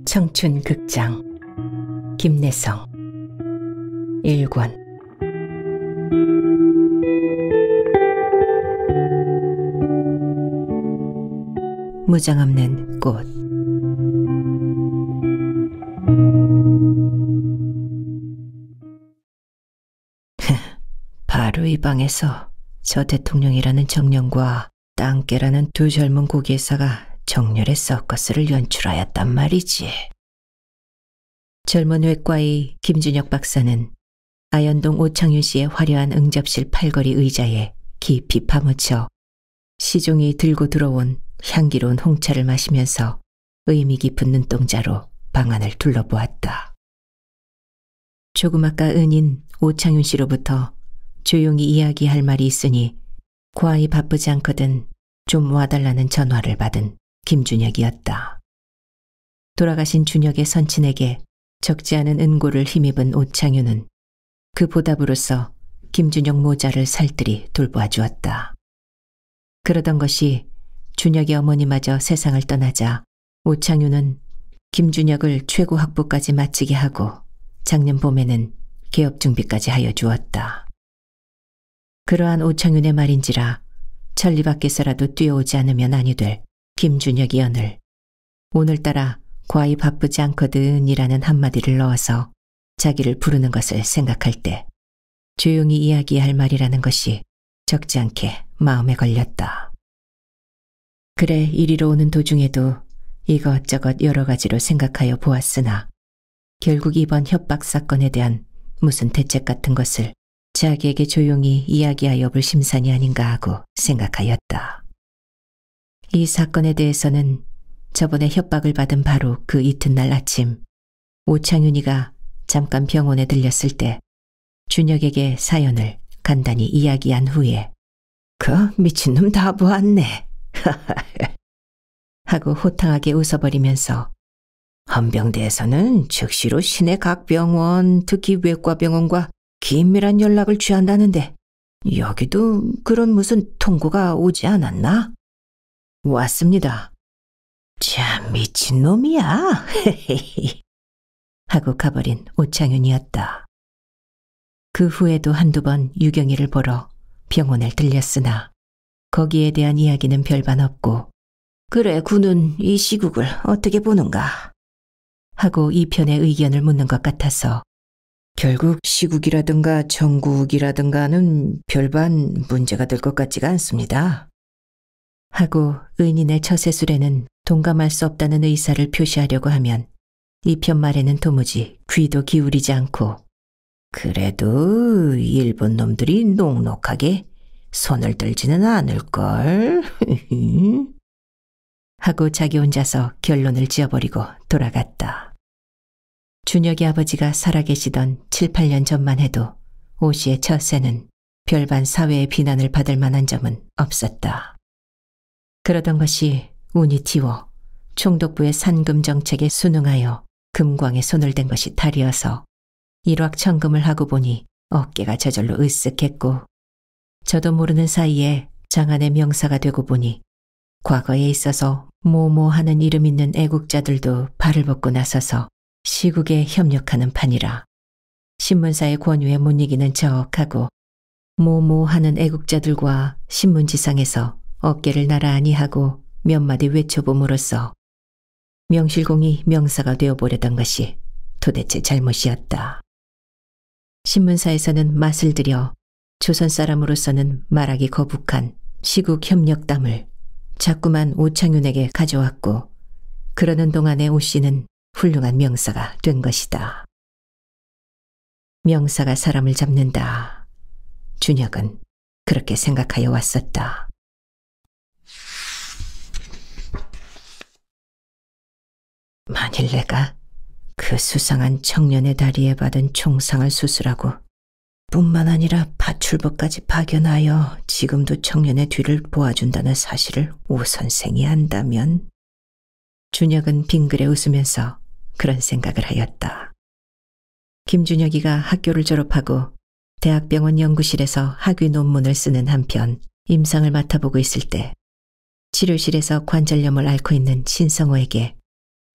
청춘 극장 김내성 1권. 무장 없는 꽃. 바로 이 방에서 저 대통령이라는 정령과 땅깨라는 두 젊은 고기회사가 정렬의 서커스를 연출하였단 말이지. 젊은 외과의 김준혁 박사는 아현동 오창윤 씨의 화려한 응접실 팔걸이 의자에 깊이 파묻혀 시종이 들고 들어온 향기로운 홍차를 마시면서 의미 깊은 눈동자로 방안을 둘러보았다. 조금 아까 은인 오창윤 씨로부터 조용히 이야기할 말이 있으니 과히 바쁘지 않거든 좀 와달라는 전화를 받은 김준혁이었다. 돌아가신 준혁의 선친에게 적지 않은 은고를 힘입은 오창윤은 그 보답으로서 김준혁 모자를 살뜰히 돌보아 주었다. 그러던 것이 준혁의 어머니마저 세상을 떠나자 오창윤은 김준혁을 최고 학부까지 마치게 하고 작년 봄에는 개업 준비까지 하여 주었다. 그러한 오창윤의 말인지라 천리 밖에서라도 뛰어오지 않으면 아니 될 김준혁이 오늘 오늘따라 과히 바쁘지 않거든 이라는 한마디를 넣어서 자기를 부르는 것을 생각할 때 조용히 이야기할 말이라는 것이 적지 않게 마음에 걸렸다. 그래 이리로 오는 도중에도 이것저것 여러 가지로 생각하여 보았으나 결국 이번 협박 사건에 대한 무슨 대책 같은 것을 자기에게 조용히 이야기하여 볼 심산이 아닌가 하고 생각하였다. 이 사건에 대해서는 저번에 협박을 받은 바로 그 이튿날 아침 오창윤이가 잠깐 병원에 들렸을 때 준혁에게 사연을 간단히 이야기한 후에 그 미친놈 다 보았네 하고 호탕하게 웃어버리면서 헌병대에서는 즉시로 시내 각 병원, 특히 외과병원과 긴밀한 연락을 취한다는데 여기도 그런 무슨 통고가 오지 않았나? 왔습니다. 참 미친놈이야 하고 가버린 오창윤이었다. 그 후에도 한두 번 유경이를 보러 병원을 들렸으나 거기에 대한 이야기는 별반 없고 그래 군은 이 시국을 어떻게 보는가 하고 이 편의 의견을 묻는 것 같아서 결국 시국이라든가 정국이라든가는 별반 문제가 될 것 같지가 않습니다. 하고 은인의 처세술에는 동감할 수 없다는 의사를 표시하려고 하면 이 편 말에는 도무지 귀도 기울이지 않고 그래도 일본 놈들이 녹록하게 손을 들지는 않을걸 하고 자기 혼자서 결론을 지어버리고 돌아갔다. 준혁이 아버지가 살아계시던 7, 8년 전만 해도 오 씨의 처세는 별반 사회의 비난을 받을 만한 점은 없었다. 그러던 것이 운이 튀워 총독부의 산금 정책에 순응하여 금광에 손을 댄 것이 탈이어서 일확천금을 하고 보니 어깨가 저절로 으쓱했고 저도 모르는 사이에 장안의 명사가 되고 보니 과거에 있어서 모모 하는 이름 있는 애국자들도 발을 벗고 나서서 시국에 협력하는 판이라 신문사의 권유에 못 이기는 척하고 모모 하는 애국자들과 신문지상에서 어깨를 나란히 하고 몇 마디 외쳐봄으로써 명실공히 명사가 되어보려던 것이 도대체 잘못이었다. 신문사에서는 맛을 들여 조선 사람으로서는 말하기 거북한 시국 협력담을 자꾸만 오창윤에게 가져왔고 그러는 동안에 오 씨는 훌륭한 명사가 된 것이다. 명사가 사람을 잡는다. 준혁은 그렇게 생각하여 왔었다. 만일 내가 그 수상한 청년의 다리에 받은 총상을 수술하고 뿐만 아니라 파출부까지 파견하여 지금도 청년의 뒤를 보아준다는 사실을 오 선생이 안다면 준혁은 빙그레 웃으면서 그런 생각을 하였다. 김준혁이가 학교를 졸업하고 대학병원 연구실에서 학위 논문을 쓰는 한편 임상을 맡아보고 있을 때 치료실에서 관절염을 앓고 있는 신성호에게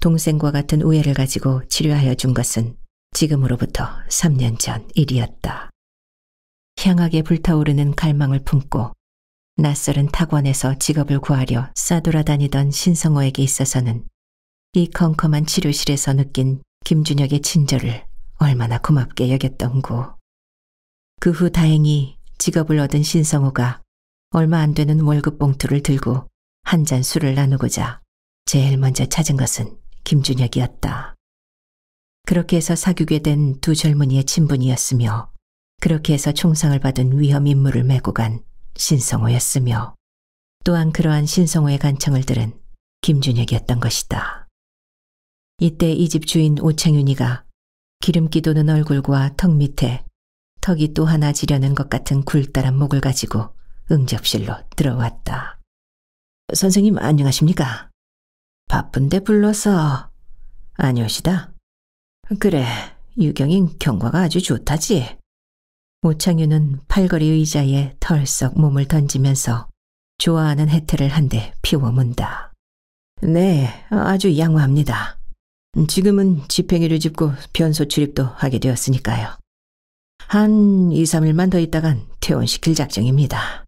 동생과 같은 우애를 가지고 치료하여 준 것은 지금으로부터 3년 전 일이었다. 향하게 불타오르는 갈망을 품고 낯설은 탁원에서 직업을 구하려 싸돌아다니던 신성호에게 있어서는 이 컴컴한 치료실에서 느낀 김준혁의 친절을 얼마나 고맙게 여겼던고. 그 후 다행히 직업을 얻은 신성호가 얼마 안 되는 월급 봉투를 들고 한 잔 술을 나누고자 제일 먼저 찾은 것은 김준혁이었다. 그렇게 해서 사귀게 된 두 젊은이의 친분이었으며 그렇게 해서 총상을 받은 위험 임무를 메고 간 신성호였으며 또한 그러한 신성호의 간청을 들은 김준혁이었던 것이다. 이때 이 집 주인 오창윤이가 기름기 도는 얼굴과 턱 밑에 턱이 또 하나 지려는 것 같은 굴다란 목을 가지고 응접실로 들어왔다. 선생님 안녕하십니까? 바쁜데 불러서. 아니오시다. 그래, 유경인 경과가 아주 좋다지. 오창윤은 팔걸이 의자에 털썩 몸을 던지면서 좋아하는 혜태를 한 대 피워 문다. 네, 아주 양호합니다. 지금은 집행유를 짚고 변소 출입도 하게 되었으니까요. 한 2, 3일만 더 있다간 퇴원시킬 작정입니다.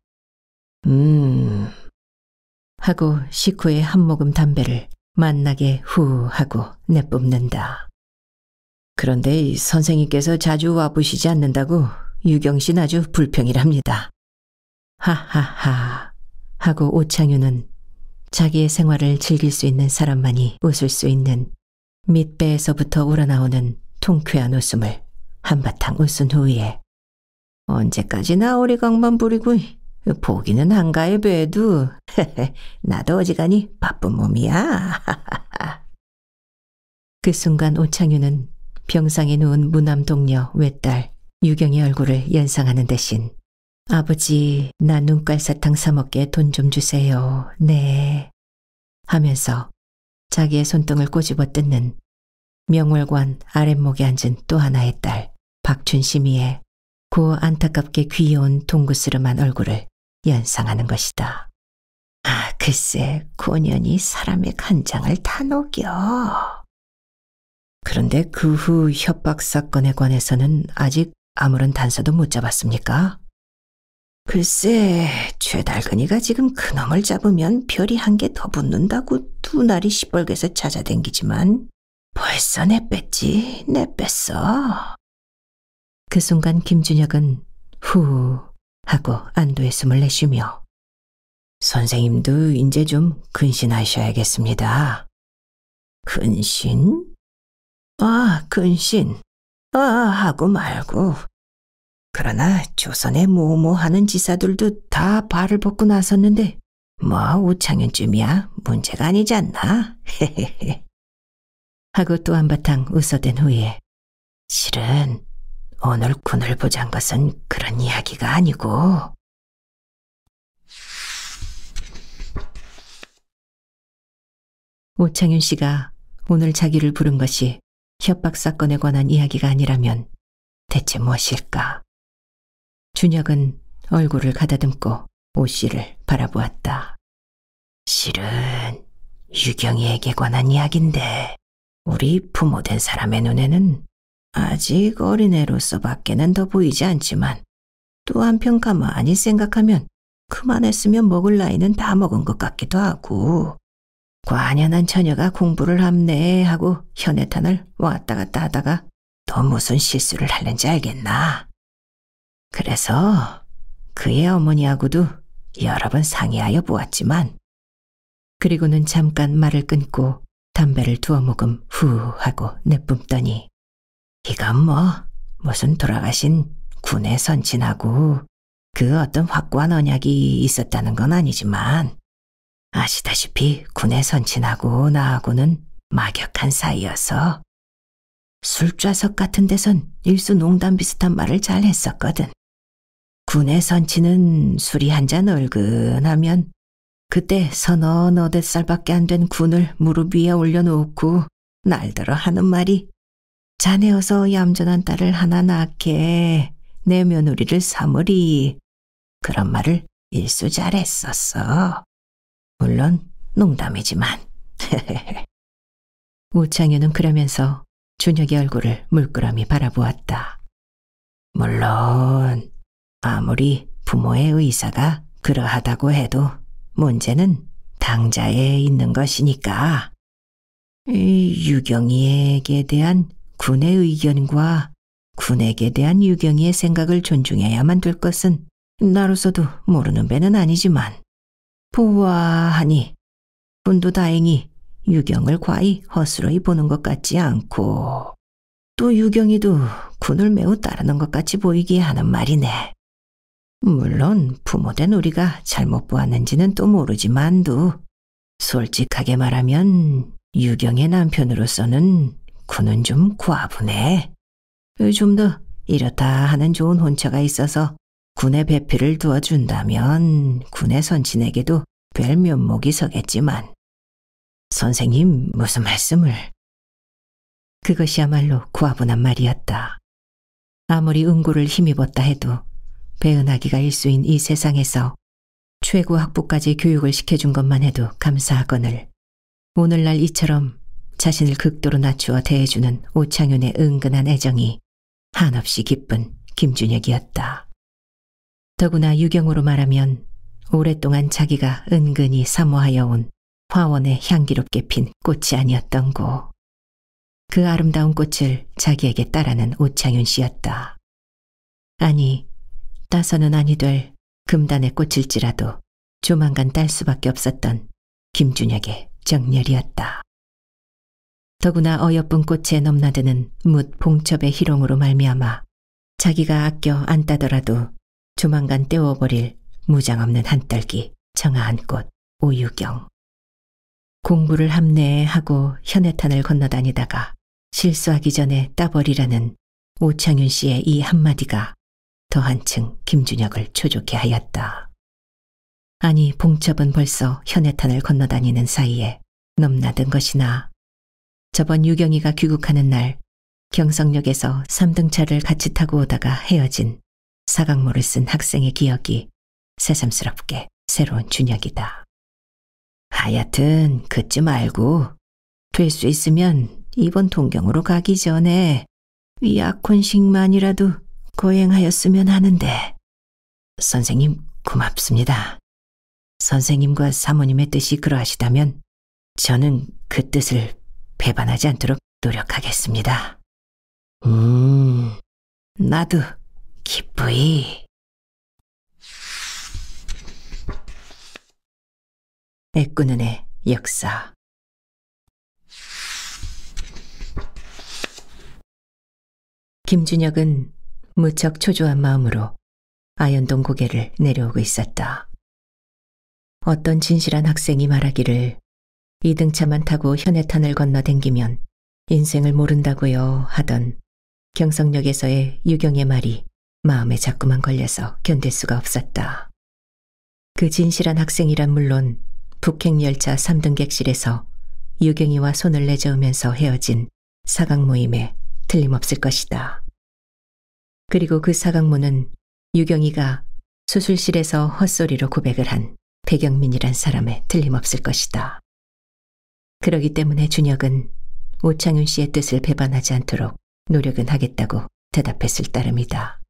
하고 식후에 한 모금 담배를 만나게 후 하고 내뿜는다. 그런데 선생님께서 자주 와보시지 않는다고 유경씨는 아주 불평이랍니다. 하하하 하고 오창윤은 자기의 생활을 즐길 수 있는 사람만이 웃을 수 있는 밑배에서부터 우러나오는 통쾌한 웃음을 한바탕 웃은 후에 언제까지나 어리광만 부리고 보기는 한가해 봬도 나도 어지간히 바쁜 몸이야. 그 순간 오창윤은 병상에 누운 무남 동료 외딸 유경의 얼굴을 연상하는 대신 아버지 나 눈깔사탕 사 먹게 돈 좀 주세요. 네 하면서 자기의 손등을 꼬집어 뜯는 명월관 아랫목에 앉은 또 하나의 딸 박춘심이의 고 안타깝게 귀여운 동구스름한 얼굴을 연상하는 것이다. 아, 글쎄 고년이 사람의 간장을 다 녹여. 그런데 그 후 협박 사건에 관해서는 아직 아무런 단서도 못 잡았습니까? 글쎄 최달근이가 지금 그놈을 잡으면 별이 한 개 더 붙는다고 두 날이 시뻘개서 찾아댕기지만 벌써 내뺐지, 내뺐어. 그 순간 김준혁은 후 하고 안도의 숨을 내쉬며 선생님도 이제 좀 근신하셔야겠습니다. 근신? 아, 근신. 아, 하고 말고. 그러나 조선의 모모하는 지사들도 다 발을 벗고 나섰는데 뭐 5창년쯤이야 문제가 아니지 않나? 헤헤헤. 하고 또 한바탕 웃어댄 후에 실은 오늘 군을 보잔 것은 그런 이야기가 아니고 오창윤 씨가 오늘 자기를 부른 것이 협박 사건에 관한 이야기가 아니라면 대체 무엇일까? 준혁은 얼굴을 가다듬고 오 씨를 바라보았다. 실은 유경이에게 관한 이야기인데 우리 부모된 사람의 눈에는 아직 어린애로서 밖에는 더 보이지 않지만 또 한편 가만히 생각하면 그만했으면 먹을 나이는 다 먹은 것 같기도 하고 관연한 처녀가 공부를 합네 하고 현해탄을 왔다 갔다 하다가 또 무슨 실수를 하는지 알겠나. 그래서 그의 어머니하고도 여러 번 상의하여 보았지만 그리고는 잠깐 말을 끊고 담배를 두어 모금 후 하고 내뿜더니 이건 무슨 돌아가신 군의 선친하고 그 어떤 확고한 언약이 있었다는 건 아니지만 아시다시피 군의 선친하고 나하고는 막역한 사이여서 술좌석 같은 데선 일수 농담 비슷한 말을 잘 했었거든. 군의 선친은 술이 한 잔 얼근하면 그때 서너 너댓 살밖에 안 된 군을 무릎 위에 올려놓고 날더러 하는 말이 자네 어서 얌전한 딸을 하나 낳게 내 며느리를 삼으리. 그런 말을 일수 잘했었어. 물론 농담이지만. 오창윤은 그러면서 준혁의 얼굴을 물끄러미 바라보았다. 물론 아무리 부모의 의사가 그러하다고 해도 문제는 당자에 있는 것이니까 이 유경이에게 대한 군의 의견과 군에게 대한 유경이의 생각을 존중해야만 될 것은 나로서도 모르는 배는 아니지만 보아하니 군도 다행히 유경을 과히 허술히 보는 것 같지 않고 또 유경이도 군을 매우 따르는 것 같이 보이게 하는 말이네. 물론 부모된 우리가 잘못 보았는지는 또 모르지만도 솔직하게 말하면 유경의 남편으로서는 군은 좀 과분해. 좀 더 이렇다 하는 좋은 혼처가 있어서 군의 배필을 두어준다면 군의 선친에게도 별 면목이 서겠지만 선생님 무슨 말씀을. 그것이야말로 과분한 말이었다. 아무리 응고를 힘입었다 해도 배은하기가 일수인 이 세상에서 최고 학부까지 교육을 시켜준 것만 해도 감사하거늘 오늘날 이처럼 자신을 극도로 낮추어 대해주는 오창윤의 은근한 애정이 한없이 기쁜 김준혁이었다. 더구나 유경으로 말하면 오랫동안 자기가 은근히 사모하여 온 화원에 향기롭게 핀 꽃이 아니었던고. 그 아름다운 꽃을 자기에게 따라는 오창윤 씨였다. 아니, 따서는 아니 될 금단의 꽃일지라도 조만간 딸 수밖에 없었던 김준혁의 정열이었다. 더구나 어여쁜 꽃에 넘나드는 묻 봉첩의 희롱으로 말미암아 자기가 아껴 안 따더라도 조만간 떼어버릴 무장없는 한떨기 청아한 꽃 오유경. 공부를 합내하고 현해탄을 건너다니다가 실수하기 전에 따버리라는 오창윤 씨의 이 한마디가 더 한층 김준혁을 초조케 하였다. 아니 봉첩은 벌써 현해탄을 건너다니는 사이에 넘나든 것이나 저번 유경이가 귀국하는 날 경성역에서 3등차를 같이 타고 오다가 헤어진 사각모를 쓴 학생의 기억이 새삼스럽게 새로운 준혁이다. 하여튼 그쯤 알고 될 수 있으면 이번 동경으로 가기 전에 약혼식만이라도 거행하였으면 하는데. 선생님 고맙습니다. 선생님과 사모님의 뜻이 그러하시다면 저는 그 뜻을 배반하지 않도록 노력하겠습니다. 나도 기쁘이. 애꾸는의 역사. 김준혁은 무척 초조한 마음으로 아현동 고개를 내려오고 있었다. 어떤 진실한 학생이 말하기를 2등차만 타고 현해탄을 건너댕기면 인생을 모른다고요 하던 경성역에서의 유경의 말이 마음에 자꾸만 걸려서 견딜 수가 없었다. 그 진실한 학생이란 물론 북행열차 3등객실에서 유경이와 손을 내저으면서 헤어진 사각모임에 틀림없을 것이다. 그리고 그 사각모는 유경이가 수술실에서 헛소리로 고백을 한 배경민이란 사람에 틀림없을 것이다. 그러기 때문에 준혁은 오창윤 씨의 뜻을 배반하지 않도록 노력은 하겠다고 대답했을 따름이다.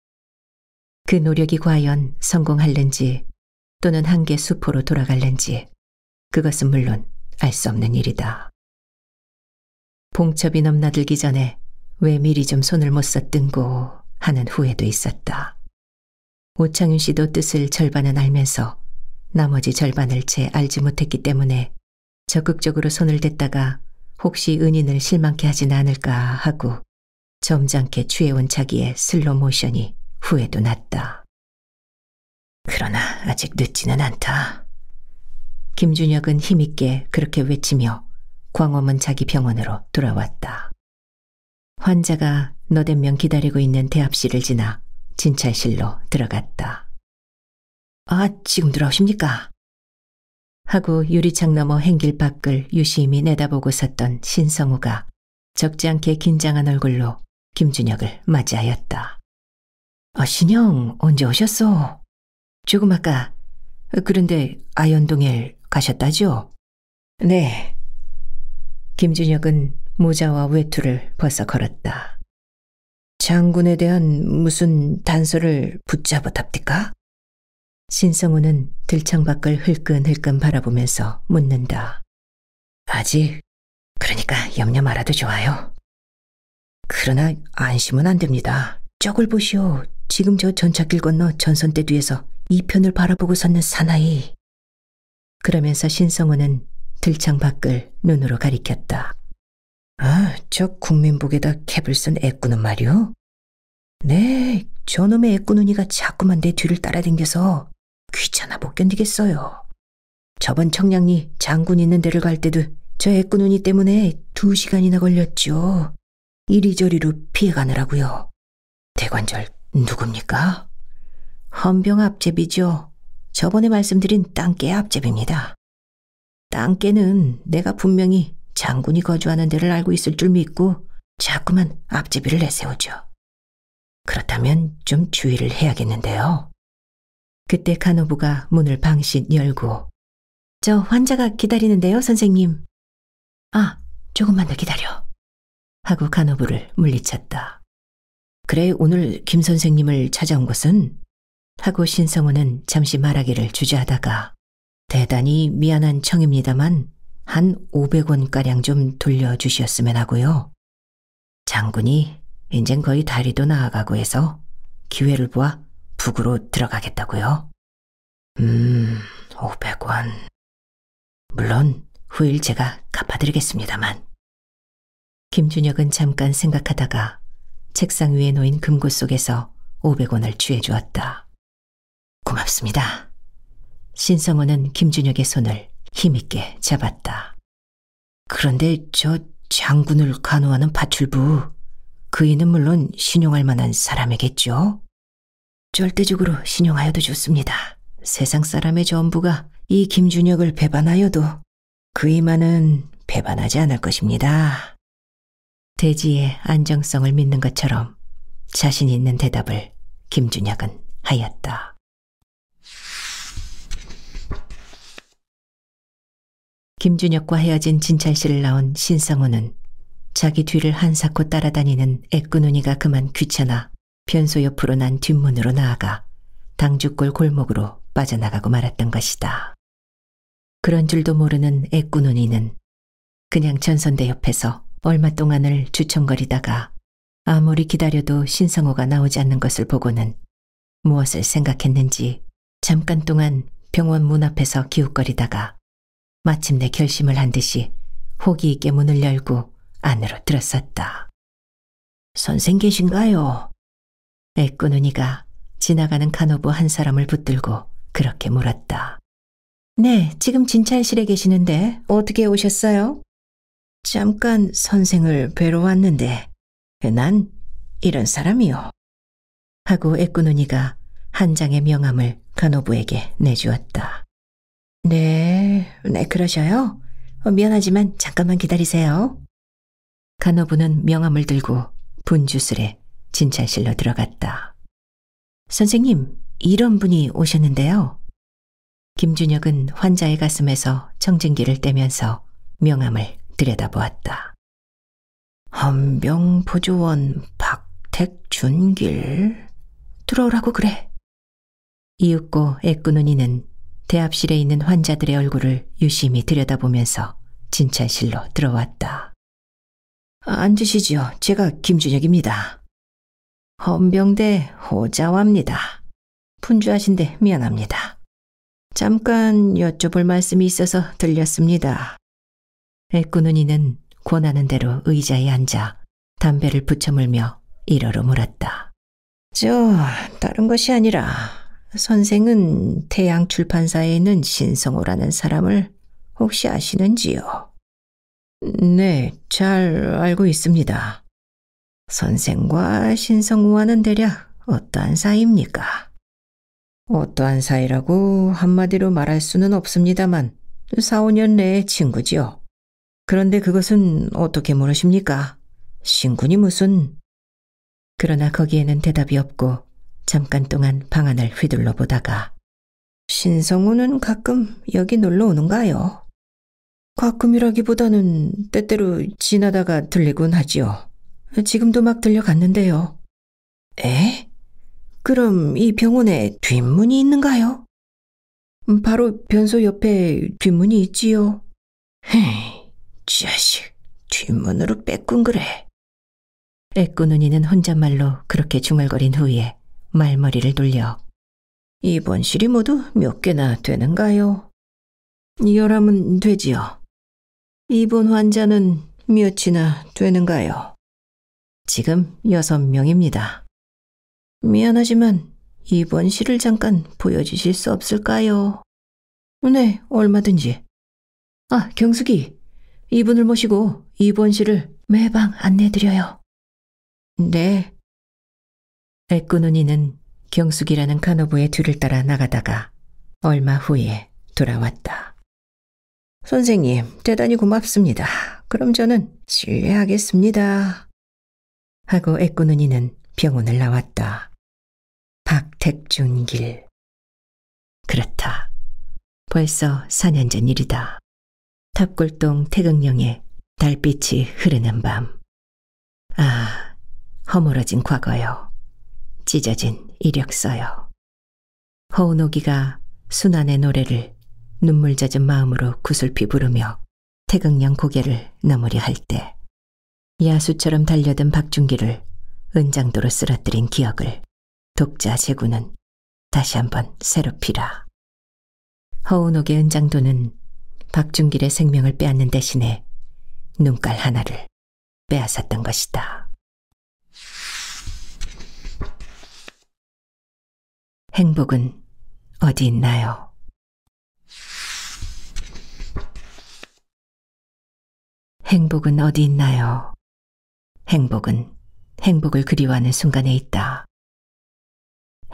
그 노력이 과연 성공할는지 또는 한계 수포로 돌아갈는지 그것은 물론 알 수 없는 일이다. 봉첩이 넘나들기 전에 왜 미리 좀 손을 못 썼든고 하는 후회도 있었다. 오창윤 씨도 뜻을 절반은 알면서 나머지 절반을 채 알지 못했기 때문에 적극적으로 손을 댔다가 혹시 은인을 실망케 하진 않을까 하고 점잖게 취해온 자기의 슬로 모션이 후회도 났다. 그러나 아직 늦지는 않다. 김준혁은 힘있게 그렇게 외치며 광화문 자기 병원으로 돌아왔다. 환자가 너댓 명 기다리고 있는 대합실을 지나 진찰실로 들어갔다. 아, 지금 들어오십니까? 하고 유리창 너머 행길 밖을 유심히 내다보고 섰던 신성우가 적지 않게 긴장한 얼굴로 김준혁을 맞이하였다. 신영 언제 오셨어? 조금 아까. 그런데 아현동에 가셨다죠? 네. 김준혁은 모자와 외투를 벗어 걸었다. 장군에 대한 무슨 단서를 붙잡았답니까? 신성우는 들창 밖을 흘끈흘끈 바라보면서 묻는다. 아직, 그러니까 염려 말아도 좋아요. 그러나 안심은 안 됩니다. 저걸 보시오. 지금 저 전차길 건너 전선대 뒤에서 이 편을 바라보고 섰는 사나이. 그러면서 신성우는 들창 밖을 눈으로 가리켰다. 아, 저 국민복에다 캡을 쓴 애꾸는 말이오? 네, 저놈의 애꾸눈이가 자꾸만 내 뒤를 따라댕겨서 귀찮아 못 견디겠어요. 저번 청량리 장군 있는 데를 갈 때도 저 애꾸눈이 때문에 2시간이나 걸렸죠. 이리저리로 피해가느라고요. 대관절 누굽니까? 헌병 앞제비죠. 저번에 말씀드린 땅깨 앞제비입니다. 땅깨는 내가 분명히 장군이 거주하는 데를 알고 있을 줄 믿고 자꾸만 앞제비를 내세우죠. 그렇다면 좀 주의를 해야겠는데요. 그때 간호부가 문을 방씩 열고 저 환자가 기다리는데요, 선생님. 아, 조금만 더 기다려. 하고 간호부를 물리쳤다. 그래, 오늘 김 선생님을 찾아온 것은? 하고 신성우는 잠시 말하기를 주저하다가 대단히 미안한 청입니다만 한 500원가량 좀 돌려주셨으면 하고요. 장군이 인젠 거의 다리도 나아가고 해서 기회를 보아 북으로 들어가겠다고요. 500원. 물론 후일 제가 갚아드리겠습니다만. 김준혁은 잠깐 생각하다가 책상 위에 놓인 금고 속에서 500원을 취해주었다. 고맙습니다. 신성우는 김준혁의 손을 힘있게 잡았다. 그런데 저 장군을 간호하는 파출부, 그이는 물론 신용할 만한 사람이겠죠? 절대적으로 신용하여도 좋습니다. 세상 사람의 전부가 이 김준혁을 배반하여도 그이만은 배반하지 않을 것입니다. 대지의 안정성을 믿는 것처럼 자신 있는 대답을 김준혁은 하였다. 김준혁과 헤어진 진찰실을 나온 신성우는 자기 뒤를 한사코 따라다니는 애꾸눈이가 그만 귀찮아 변소 옆으로 난 뒷문으로 나아가 당주골 골목으로 빠져나가고 말았던 것이다. 그런 줄도 모르는 애꾸눈이는 그냥 전선대 옆에서 얼마 동안을 주청거리다가 아무리 기다려도 신성우가 나오지 않는 것을 보고는 무엇을 생각했는지 잠깐 동안 병원 문 앞에서 기웃거리다가 마침내 결심을 한 듯이 호기 있게 문을 열고 안으로 들어섰다. 선생 계신가요? 애꾸눈이가 지나가는 간호부 한 사람을 붙들고 그렇게 물었다. 네, 지금 진찰실에 계시는데 어떻게 오셨어요? 잠깐 선생을 뵈러 왔는데 난 이런 사람이요. 하고 애꾸눈이가 한 장의 명함을 간호부에게 내주었다. 네, 그러셔요? 미안하지만 잠깐만 기다리세요. 간호부는 명함을 들고 분주스레 진찰실로 들어갔다. 선생님, 이런 분이 오셨는데요. 김준혁은 환자의 가슴에서 청진기를 떼면서 명함을 들여다보았다. 헌병보조원 박택준길, 들어오라고 그래. 이윽고 애꾸눈이는 대합실에 있는 환자들의 얼굴을 유심히 들여다보면서 진찰실로 들어왔다. 앉으시지요. 제가 김준혁입니다. 헌병대 호자와입니다. 분주하신데 미안합니다. 잠깐 여쭤볼 말씀이 있어서 들렸습니다. 애꾸눈이는 권하는 대로 의자에 앉아 담배를 붙여물며 일어로 물었다. 다른 것이 아니라 선생은 태양출판사에 있는 신성우라는 사람을 혹시 아시는지요? 네, 잘 알고 있습니다. 선생과 신성우와는 대략 어떠한 사이입니까? 어떠한 사이라고 한마디로 말할 수는 없습니다만 4, 5년 내의 친구지요. 그런데 그것은 어떻게 모르십니까? 신군이 무슨... 그러나 거기에는 대답이 없고 잠깐 동안 방안을 휘둘러 보다가 신성우는 가끔 여기 놀러 오는가요? 가끔이라기보다는 때때로 지나다가 들리곤 하지요. 지금도 막 들려갔는데요. 에? 그럼 이 병원에 뒷문이 있는가요? 바로 변소 옆에 뒷문이 있지요. 헤이, 자식, 뒷문으로 빼꾼 그래. 애꾸는 이는 혼잣말로 그렇게 중얼거린 후에 말머리를 돌려 입원실이 모두 몇 개나 되는가요? 11은 되지요. 입원 환자는 몇이나 되는가요? 지금 6명입니다. 미안하지만 입원실을 잠깐 보여주실 수 없을까요? 네, 얼마든지. 아, 경숙이, 이분을 모시고 입원실을 매방 안내드려요. 네. 애꾸는 이는 경숙이라는 간호부의 뒤를 따라 나가다가 얼마 후에 돌아왔다. 선생님, 대단히 고맙습니다. 그럼 저는 실례하겠습니다. 하고 애꾸는 이는 병원을 나왔다. 박택준길. 그렇다. 벌써 4년 전 일이다. 탑골동 태극령에 달빛이 흐르는 밤. 아, 허물어진 과거요. 찢어진 이력서요. 허운오기가 순환의 노래를 눈물 젖은 마음으로 구슬피 부르며 태극령 고개를 넘으려 할 때 야수처럼 달려든 박준기를 은장도로 쓰러뜨린 기억을 독자 제구는 다시 한번 새롭히라. 허운옥의 은장도는 박준길의 생명을 빼앗는 대신에 눈깔 하나를 빼앗았던 것이다. 행복은 어디 있나요? 행복은 어디 있나요? 행복은 행복을 그리워하는 순간에 있다.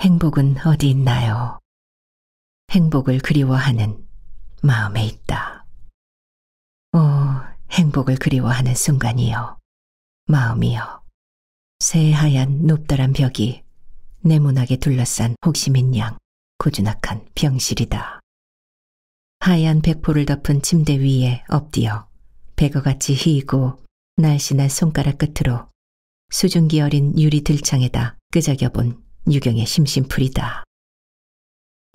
행복은 어디 있나요? 행복을 그리워하는 마음에 있다. 오, 행복을 그리워하는 순간이요. 마음이요. 새하얀 높다란 벽이 네모나게 둘러싼 혹시민 양 고즈넉한 병실이다. 하얀 백포를 덮은 침대 위에 엎드려 백어같이 휘고 날씬한 손가락 끝으로 수증기 어린 유리 들창에다 끄적여본 유경의 심심풀이다.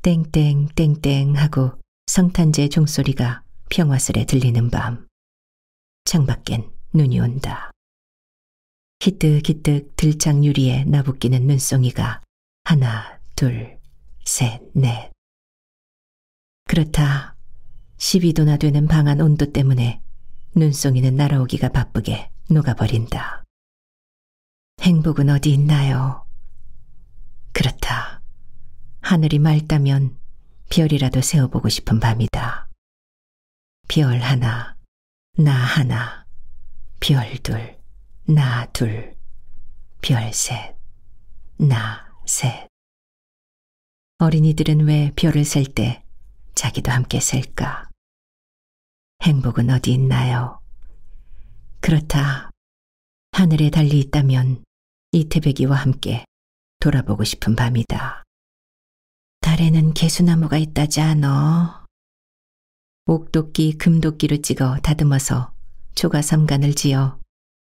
땡땡 땡땡 하고 성탄제 종소리가 평화스레 들리는 밤. 창밖엔 눈이 온다. 희뜩희뜩 들창 유리에 나부끼는 눈송이가 하나, 둘, 셋, 넷. 그렇다. 12도나 되는 방안 온도 때문에 눈송이는 날아오기가 바쁘게 녹아버린다. 행복은 어디 있나요? 그렇다. 하늘이 맑다면 별이라도 세워보고 싶은 밤이다. 별 하나, 나 하나, 별 둘, 나 둘, 별 셋, 나 셋. 어린이들은 왜 별을 셀 때 자기도 함께 셀까? 행복은 어디 있나요? 그렇다. 하늘에 달리 있다면 이태백이와 함께 돌아보고 싶은 밤이다. 달에는 개수나무가 있다지 않어? 옥도끼, 금도끼로 찍어 다듬어서 초가삼간을 지어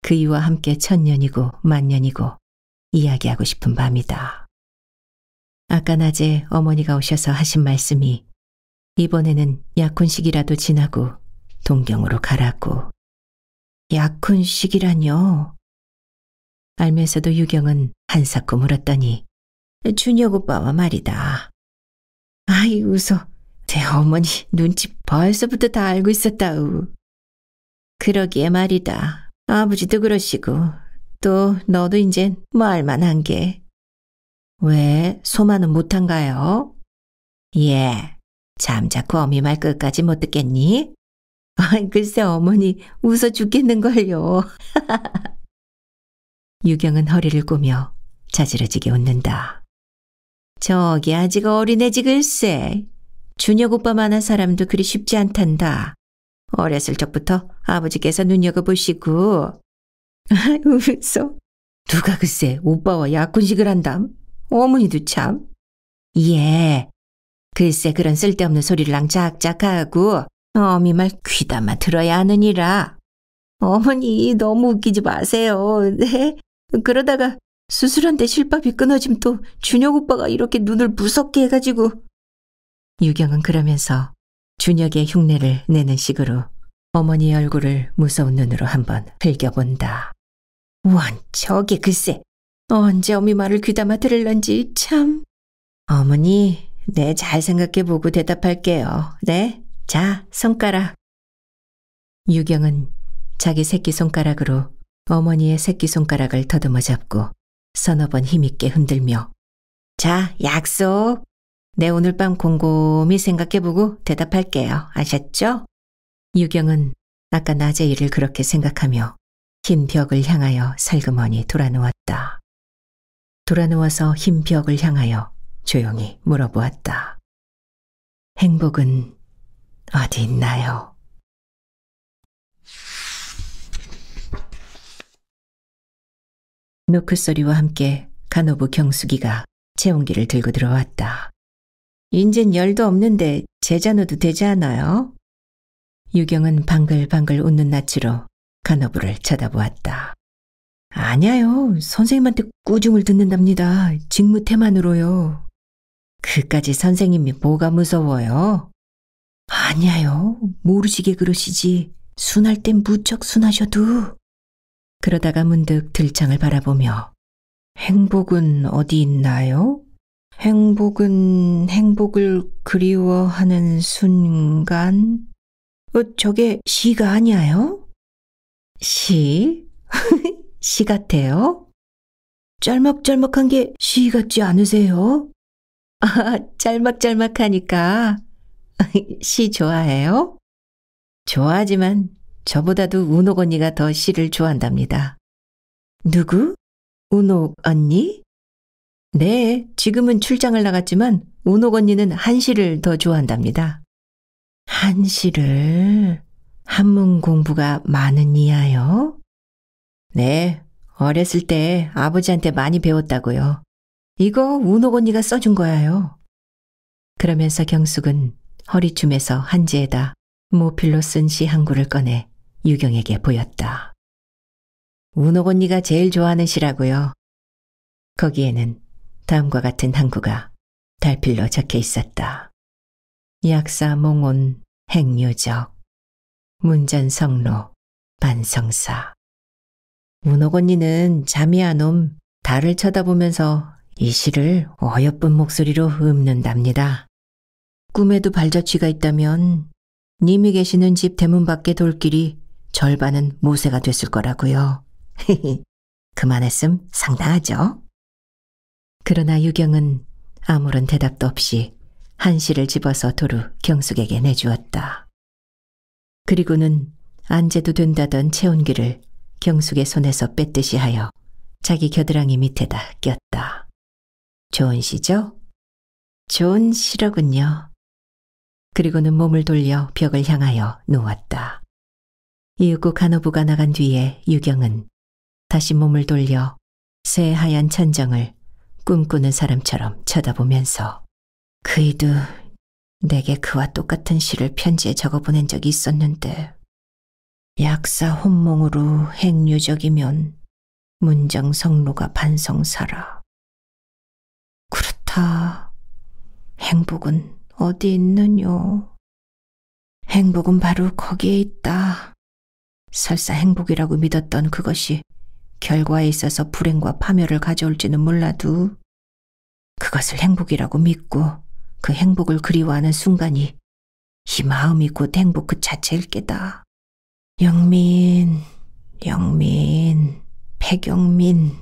그이와 함께 천년이고 만년이고 이야기하고 싶은 밤이다. 아까 낮에 어머니가 오셔서 하신 말씀이 이번에는 약혼식이라도 지나고 동경으로 가라고. 약혼식이라뇨? 알면서도 유경은 한사코 물었더니 준혁 오빠와 말이다. 아이 웃어. 제 어머니 눈치 벌써부터 다 알고 있었다우. 그러기에 말이다. 아버지도 그러시고 또 너도 이젠 말만한 게. 왜 소만은 못한가요? 예, 잠자코 어미 말 끝까지 못 듣겠니? 아이 글쎄 어머니 웃어 죽겠는걸요. 유경은 허리를 꼬며 자지러지게 웃는다. 저기 아직 어린애지 글쎄. 준혁 오빠만한 사람도 그리 쉽지 않단다. 어렸을 적부터 아버지께서 눈여겨보시고. 웃어. 누가 글쎄 오빠와 약혼식을 한담? 어머니도 참. 예. 글쎄 그런 쓸데없는 소리를 랑짝짝하고 어미 말 귀담아 들어야 하느니라. 어머니 너무 웃기지 마세요. 네? 그러다가 수술한데 실밥이 끊어지면 또 준혁 오빠가 이렇게 눈을 무섭게 해가지고. 유경은 그러면서 준혁의 흉내를 내는 식으로 어머니의 얼굴을 무서운 눈으로 한번 흘겨본다. 원, 저게 글쎄 언제 어미 말을 귀담아 들을런지 참. 어머니, 네, 잘 생각해보고 대답할게요. 네, 자, 손가락. 유경은 자기 새끼손가락으로 어머니의 새끼손가락을 더듬어 잡고 서너 번 힘있게 흔들며 자, 약속. 내 오늘 밤 곰곰이 생각해보고 대답할게요. 아셨죠? 유경은 아까 낮의 일을 그렇게 생각하며 흰 벽을 향하여 살그머니 돌아누웠다. 돌아누워서 흰 벽을 향하여 조용히 물어보았다. 행복은 어디 있나요? 노크 소리와 함께 간호부 경숙이가 체온기를 들고 들어왔다. 인젠 열도 없는데 제자 넣어도 되지 않아요? 유경은 방글방글 웃는 낯으로 간호부를 쳐다보았다. 아냐요. 선생님한테 꾸중을 듣는답니다. 직무태만으로요. 그까지 선생님이 뭐가 무서워요? 아냐요. 모르시게 그러시지. 순할 땐 무척 순하셔도. 그러다가 문득 들창을 바라보며 행복은 어디 있나요? 행복을 그리워하는 순간? 저게 시가 아니에요? 시? 시 같아요? 짤막짤막한 게 시 같지 않으세요? 아, 짤막짤막하니까 시 좋아해요? 좋아하지만 저보다도 운옥 언니가 더 시를 좋아한답니다. 누구? 운옥 언니? 네, 지금은 출장을 나갔지만 운옥 언니는 한시를 더 좋아한답니다. 한시를? 한문 공부가 많은 이하요? 네, 어렸을 때 아버지한테 많이 배웠다고요. 이거 운옥 언니가 써준 거예요. 그러면서 경숙은 허리춤에서 한지에다 모필로 쓴 시 한 구를 꺼내 유경에게 보였다. 운옥 언니가 제일 좋아하는 시라고요. 거기에는 다음과 같은 한 구가 달필로 적혀 있었다. 약사몽온 행유적 문전성로 반성사. 운옥 언니는 잠이 안 옴 달을 쳐다보면서 이 시를 어여쁜 목소리로 읊는답니다. 꿈에도 발자취가 있다면 님이 계시는 집 대문 밖의 돌길이 절반은 모세가 됐을 거라고요. 그만했음 상당하죠? 그러나 유경은 아무런 대답도 없이 한시를 집어서 도루 경숙에게 내주었다. 그리고는 안재도 된다던 체온기를 경숙의 손에서 뺐듯이 하여 자기 겨드랑이 밑에다 꼈다. 좋은 시죠? 좋은 시로군요. 그리고는 몸을 돌려 벽을 향하여 누웠다. 이윽고 간호부가 나간 뒤에 유경은 다시 몸을 돌려 새하얀 천정을 꿈꾸는 사람처럼 쳐다보면서 그이도 내게 그와 똑같은 시를 편지에 적어보낸 적이 있었는데 약사 혼몽으로 행유적이면 문정성로가 반성사라. 그렇다. 행복은 어디 있느뇨? 행복은 바로 거기에 있다. 설사 행복이라고 믿었던 그것이 결과에 있어서 불행과 파멸을 가져올지는 몰라도 그것을 행복이라고 믿고 그 행복을 그리워하는 순간이 이 마음이 곧 행복 그 자체일 게다. 영민, 배경민.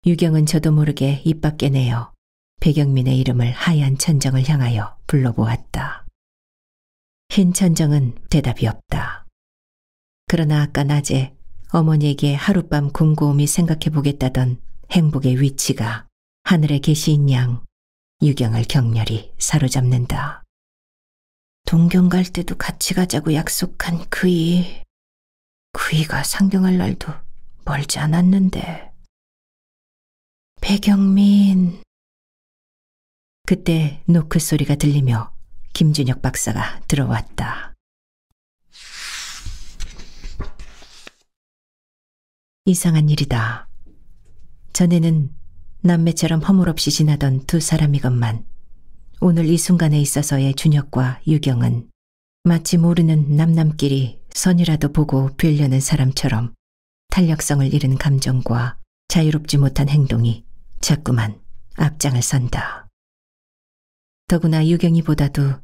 유경은 저도 모르게 입 밖에 내어 배경민의 이름을 하얀 천정을 향하여 불러보았다. 흰 천정은 대답이 없다. 그러나 아까 낮에 어머니에게 하룻밤 곰곰이 생각해보겠다던 행복의 위치가 하늘에 계시인 양 유경을 격렬히 사로잡는다. 동경 갈 때도 같이 가자고 약속한 그이가 상경할 날도 멀지 않았는데. 배경민. 그때 노크 소리가 들리며 김준혁 박사가 들어왔다. 이상한 일이다. 전에는 남매처럼 허물없이 지나던 두 사람이건만 오늘 이 순간에 있어서의 준혁과 유경은 마치 모르는 남남끼리 선이라도 보고 뵈려는 사람처럼 탄력성을 잃은 감정과 자유롭지 못한 행동이 자꾸만 앞장을 선다. 더구나 유경이보다도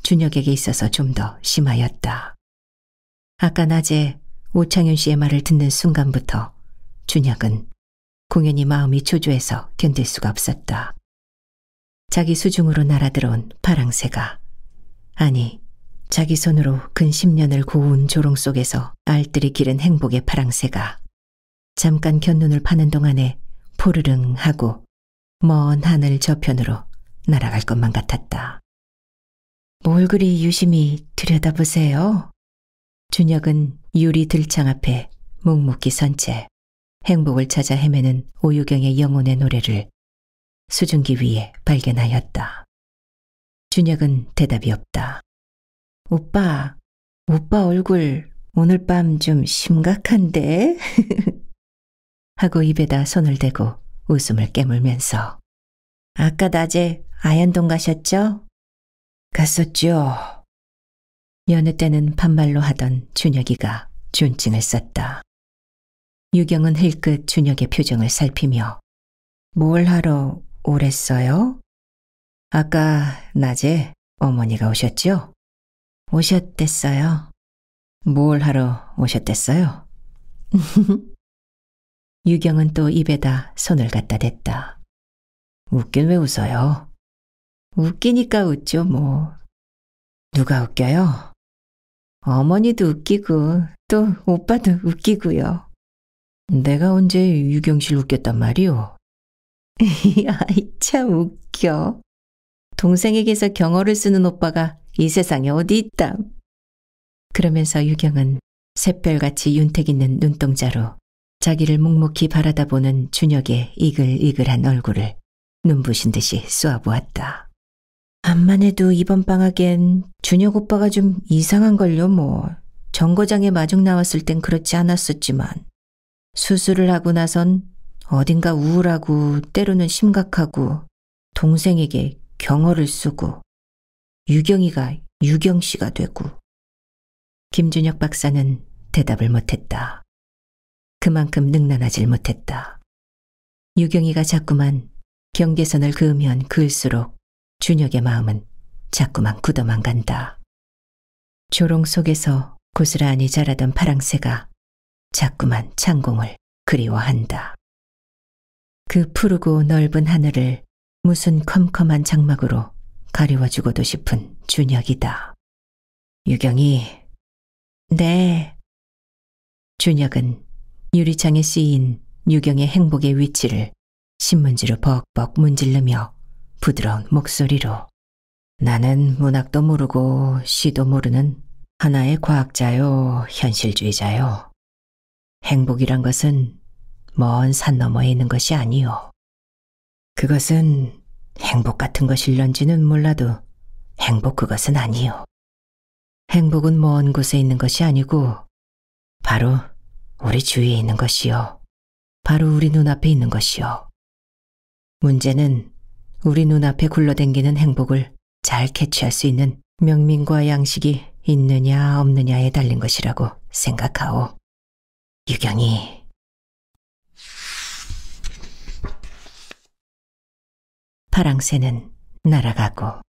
준혁에게 있어서 좀 더 심하였다. 아까 낮에 오창윤 씨의 말을 듣는 순간부터 준혁은 공연히 마음이 초조해서 견딜 수가 없었다. 자기 수중으로 날아들어온 파랑새가, 아니 자기 손으로 근 10년을 고운 조롱 속에서 알뜰히 기른 행복의 파랑새가 잠깐 곁눈을 파는 동안에 포르릉 하고 먼 하늘 저편으로 날아갈 것만 같았다. 뭘 그리 유심히 들여다보세요? 준혁은 유리 들창 앞에 묵묵히 선 채 행복을 찾아 헤매는 오유경의 영혼의 노래를 수증기 위에 발견하였다. 준혁은 대답이 없다. 오빠 얼굴 오늘 밤 좀 심각한데? 하고 입에다 손을 대고 웃음을 깨물면서 아까 낮에 아현동 가셨죠? 갔었죠. 여느 때는 반말로 하던 준혁이가 존칭을 썼다. 유경은 힐끗 준혁의 표정을 살피며 뭘 하러 오랬어요? 아까 낮에 어머니가 오셨죠? 오셨댔어요. 뭘 하러 오셨댔어요? 유경은 또 입에다 손을 갖다 댔다. 웃긴 왜 웃어요? 웃기니까 웃죠 뭐. 누가 웃겨요? 어머니도 웃기고 또 오빠도 웃기고요. 내가 언제 유경 씨를 웃겼단 말이오? 아이 참 웃겨. 동생에게서 경어를 쓰는 오빠가 이 세상에 어디 있담. 그러면서 유경은 샛별같이 윤택 있는 눈동자로 자기를 묵묵히 바라다보는 준혁의 이글이글한 얼굴을 눈부신 듯이 쏘아보았다. 암만 해도 이번 방학엔 준혁 오빠가 좀 이상한걸요 뭐. 정거장에 마중 나왔을 땐 그렇지 않았었지만 수술을 하고 나선 어딘가 우울하고 때로는 심각하고 동생에게 경어를 쓰고 유경이가 유경씨가 되고. 김준혁 박사는 대답을 못했다. 그만큼 능란하질 못했다. 유경이가 자꾸만 경계선을 그으면 그을수록 준혁의 마음은 자꾸만 굳어만 간다. 조롱 속에서 고스란히 자라던 파랑새가 자꾸만 창공을 그리워한다. 그 푸르고 넓은 하늘을 무슨 컴컴한 장막으로 가리워주고도 싶은 준혁이다. 유경이. 네. 준혁은 유리창에 쓰인 유경의 행복의 위치를 신문지로 벅벅 문지르며 부드러운 목소리로 나는 문학도 모르고 시도 모르는 하나의 과학자요, 현실주의자요. 행복이란 것은 먼 산 너머에 있는 것이 아니요. 그것은 행복 같은 것일런지는 몰라도 행복 그것은 아니요. 행복은 먼 곳에 있는 것이 아니고 바로 우리 주위에 있는 것이요. 바로 우리 눈앞에 있는 것이요. 문제는 우리 눈앞에 굴러댕기는 행복을 잘 캐치할 수 있는 명민과 양식이 있느냐 없느냐에 달린 것이라고 생각하오. 유경이. 파랑새는 날아가고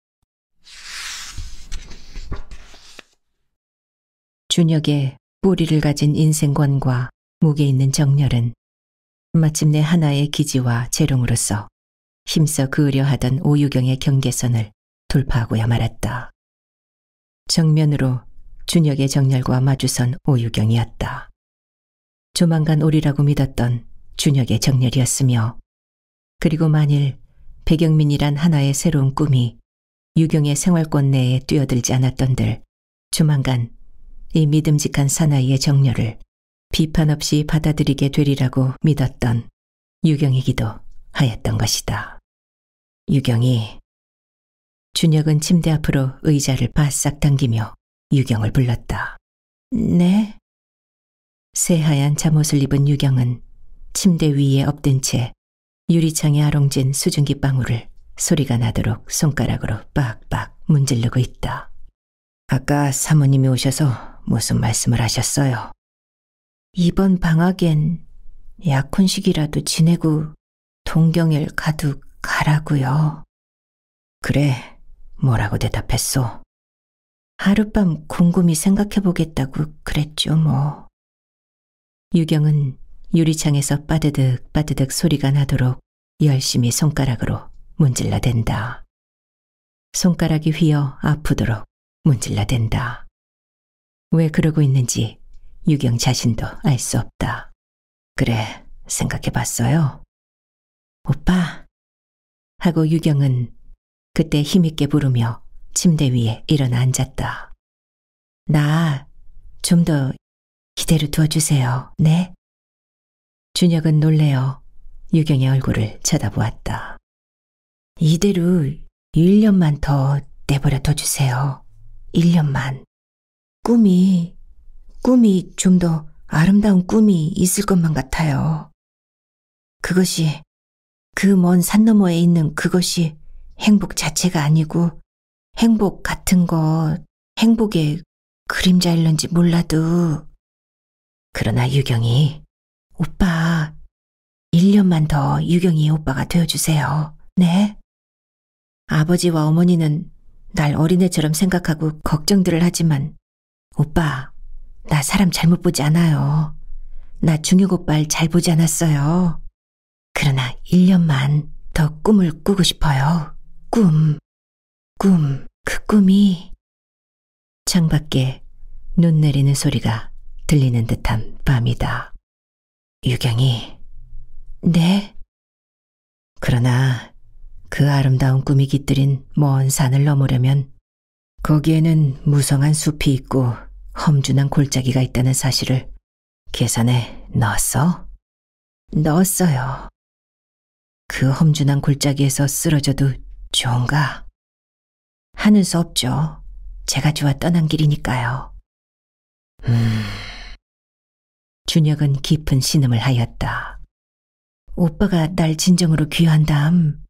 준혁의 뿌리를 가진 인생관과 무게 있는 정열은 마침내 하나의 기지와 재롱으로서 힘써 그으려 하던 오유경의 경계선을 돌파하고야 말았다. 정면으로 준혁의 정열과 마주선 오유경이었다. 조만간 오리라고 믿었던 준혁의 정열이었으며 그리고 만일 배경민이란 하나의 새로운 꿈이 유경의 생활권 내에 뛰어들지 않았던들 조만간 이 믿음직한 사나이의 정열을 비판 없이 받아들이게 되리라고 믿었던 유경이기도 하였던 것이다. 유경이. 준혁은 침대 앞으로 의자를 바싹 당기며 유경을 불렀다. 네? 새하얀 잠옷을 입은 유경은 침대 위에 엎든 채 유리창에 아롱진 수증기 방울을 소리가 나도록 손가락으로 빡빡 문지르고 있다. 아까 사모님이 오셔서 무슨 말씀을 하셨어요? 이번 방학엔 약혼식이라도 지내고 동경을 가도 가라고요. 그래, 뭐라고 대답했소? 하룻밤 곰곰이 생각해보겠다고 그랬죠, 뭐. 유경은 유리창에서 빠드득 빠드득 소리가 나도록 열심히 손가락으로 문질러댄다. 손가락이 휘어 아프도록 문질러댄다. 왜 그러고 있는지 유경 자신도 알 수 없다. 그래, 생각해봤어요? 오빠, 하고 유경은 그때 힘있게 부르며 침대 위에 일어나 앉았다. 나 좀 더 이대로 두어주세요, 네? 준혁은 놀래어 유경의 얼굴을 쳐다보았다. 이대로 1년만 더 내버려 둬주세요. 1년만. 꿈이 좀 더 아름다운 꿈이 있을 것만 같아요. 그것이 그 먼 산 너머에 있는 그것이 행복 자체가 아니고 행복 같은 것, 행복의 그림자일런지 몰라도. 그러나 유경이, 오빠, 1년만 더 유경이 오빠가 되어주세요. 네? 아버지와 어머니는 날 어린애처럼 생각하고 걱정들을 하지만 오빠, 나 사람 잘못 보지 않아요. 나 중혁 오빠를 잘 보지 않았어요. 그러나 1년만 더 꿈을 꾸고 싶어요. 꿈, 그 꿈이. 창밖에 눈 내리는 소리가 들리는 듯한 밤이다. 유경이, 네? 그러나 그 아름다운 꿈이 깃들인 먼 산을 넘으려면 거기에는 무성한 숲이 있고 험준한 골짜기가 있다는 사실을 계산에 넣었어? 넣었어요. 그 험준한 골짜기에서 쓰러져도 좋은가? 하는 수 없죠. 제가 좋아 떠난 길이니까요. 준혁은 깊은 신음을 하였다. 오빠가 날 진정으로 귀환담,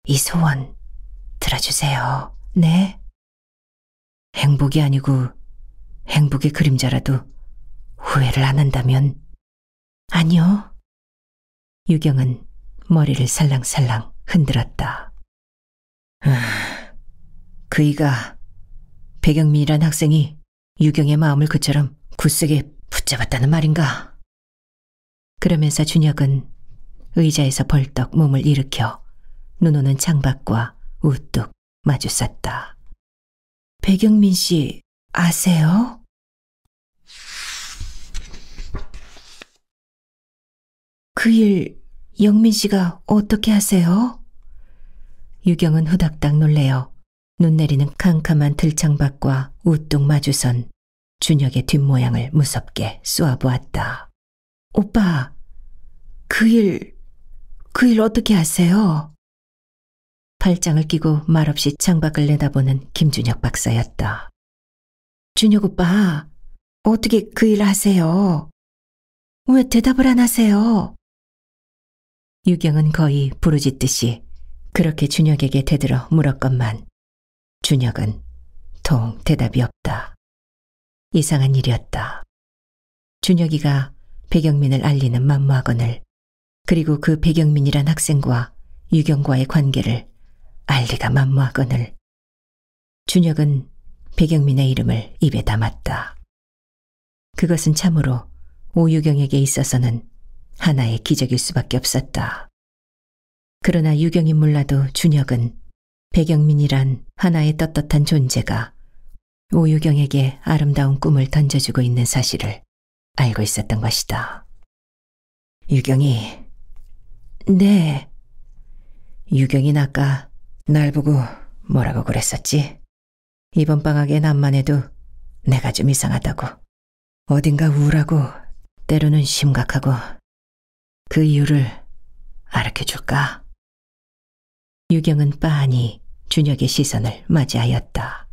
이 소원 들어주세요. 네? 행복이 아니고 행복의 그림자라도 후회를 안 한다면? 아니요. 유경은 머리를 살랑살랑 흔들었다. 그이가 백영민이란 학생이 유경의 마음을 그처럼 굳세게 붙잡았다는 말인가? 그러면서 준혁은 의자에서 벌떡 몸을 일으켜 눈 오는 창밖과 우뚝 마주섰다. 백영민 씨 아세요? 그 일 영민 씨가 어떻게 하세요? 유경은 후닥닥 놀래어 눈 내리는 캄캄한 들창밖과 우뚝 마주선 준혁의 뒷모양을 무섭게 쏘아보았다. 오빠, 그 일 어떻게 아세요? 팔짱을 끼고 말없이 창밖을 내다보는 김준혁 박사였다. 준혁 오빠, 어떻게 그 일 아세요? 왜 대답을 안 하세요? 유경은 거의 부르짖듯이 그렇게 준혁에게 대들어 물었건만 준혁은 통 대답이 없다. 이상한 일이었다. 준혁이가 백영민을 알리는 만무학원을, 그리고 그 백영민이란 학생과 유경과의 관계를 알리가 만무하거늘 준혁은 백영민의 이름을 입에 담았다. 그것은 참으로 오유경에게 있어서는 하나의 기적일 수밖에 없었다. 그러나 유경이 몰라도 준혁은 백영민이란 하나의 떳떳한 존재가 오유경에게 아름다운 꿈을 던져주고 있는 사실을 알고 있었던 것이다. 유경이, 네. 유경이 아까 날 보고 뭐라고 그랬었지? 이번 방학에 남만 해도 내가 좀 이상하다고. 어딘가 우울하고 때로는 심각하고. 그 이유를 알려줄까? 유경은 빤히 준혁의 시선을 맞이하였다.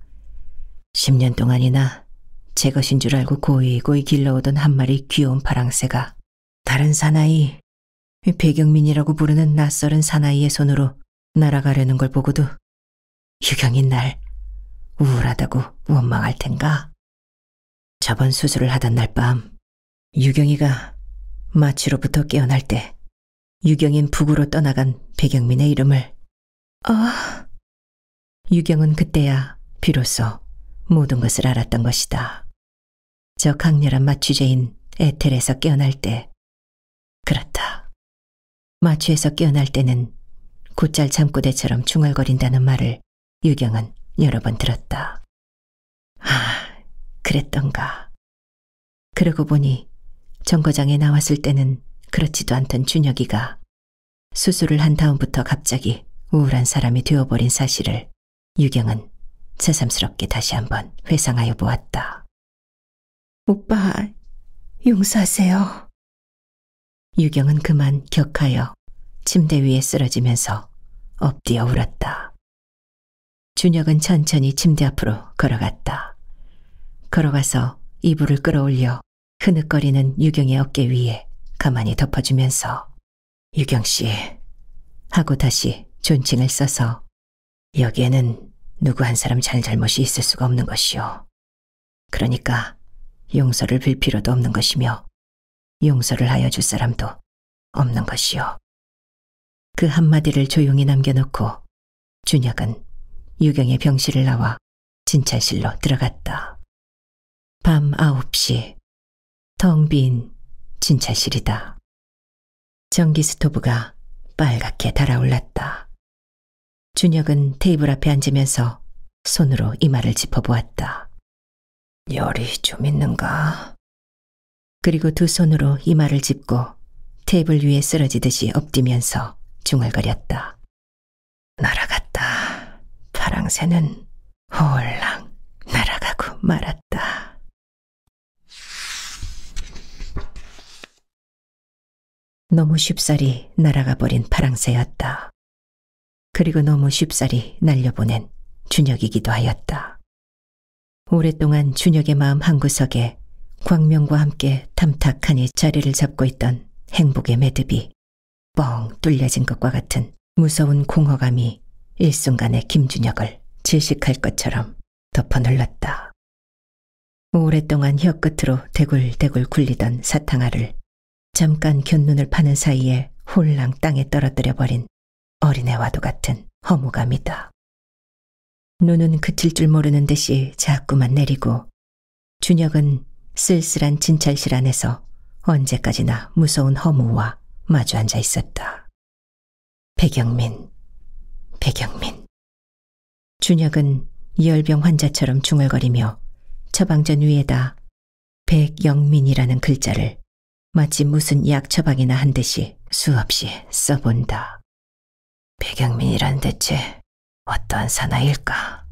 10년 동안이나 제 것인 줄 알고 고이고이 길러오던 한 마리 귀여운 파랑새가 다른 사나이, 배경민이라고 부르는 낯설은 사나이의 손으로 날아가려는 걸 보고도 유경이 날 우울하다고 원망할 텐가. 저번 수술을 하던 날 밤 유경이가 마취로부터 깨어날 때 유경인 북으로 떠나간 배경민의 이름을 유경은 그때야 비로소 모든 것을 알았던 것이다. 저 강렬한 마취제인 에텔에서 깨어날 때, 그렇다. 마취에서 깨어날 때는 곧잘 잠꼬대처럼 중얼거린다는 말을 유경은 여러 번 들었다. 그랬던가. 그러고 보니 정거장에 나왔을 때는 그렇지도 않던 준혁이가 수술을 한 다음부터 갑자기 우울한 사람이 되어버린 사실을 유경은 새삼스럽게 다시 한번 회상하여 보았다. 오빠, 용서하세요. 유경은 그만 격하여 침대 위에 쓰러지면서 엎드려 울었다. 준혁은 천천히 침대 앞으로 걸어갔다. 걸어가서 이불을 끌어올려 흐느거리는 유경의 어깨 위에 가만히 덮어주면서 유경씨 하고 다시 존칭을 써서 여기에는 누구 한 사람 잘못이 있을 수가 없는 것이요. 그러니까 용서를 빌 필요도 없는 것이며 용서를 하여 줄 사람도 없는 것이요. 그 한마디를 조용히 남겨놓고 준혁은 유경의 병실을 나와 진찰실로 들어갔다. 밤 9시, 텅 빈 진찰실이다. 전기 스토브가 빨갛게 달아올랐다. 준혁은 테이블 앞에 앉으면서 손으로 이마를 짚어보았다. 열이 좀 있는가? 그리고 두 손으로 이마를 짚고 테이블 위에 쓰러지듯이 엎디면서 중얼거렸다. 날아갔다. 파랑새는 홀랑 날아가고 말았다. 너무 쉽사리 날아가 버린 파랑새였다. 그리고 너무 쉽사리 날려보낸 준혁이기도 하였다. 오랫동안 준혁의 마음 한구석에 광명과 함께 탐탁하니 자리를 잡고 있던 행복의 매듭이 뻥 뚫려진 것과 같은 무서운 공허감이 일순간에 김준혁을 질식할 것처럼 덮어 눌렀다. 오랫동안 혀끝으로 대굴대굴 굴리던 사탕알을 잠깐 곁눈을 파는 사이에 홀랑 땅에 떨어뜨려버린 어린애와도 같은 허무감이다. 눈은 그칠 줄 모르는 듯이 자꾸만 내리고 준혁은 쓸쓸한 진찰실 안에서 언제까지나 무서운 허무와 마주 앉아 있었다. 배경민. 준혁은 열병 환자처럼 중얼거리며 처방전 위에다 백영민이라는 글자를 마치 무슨 약 처방이나 한 듯이 수없이 써본다. 배경민이란 대체 어떠한 사나이일까?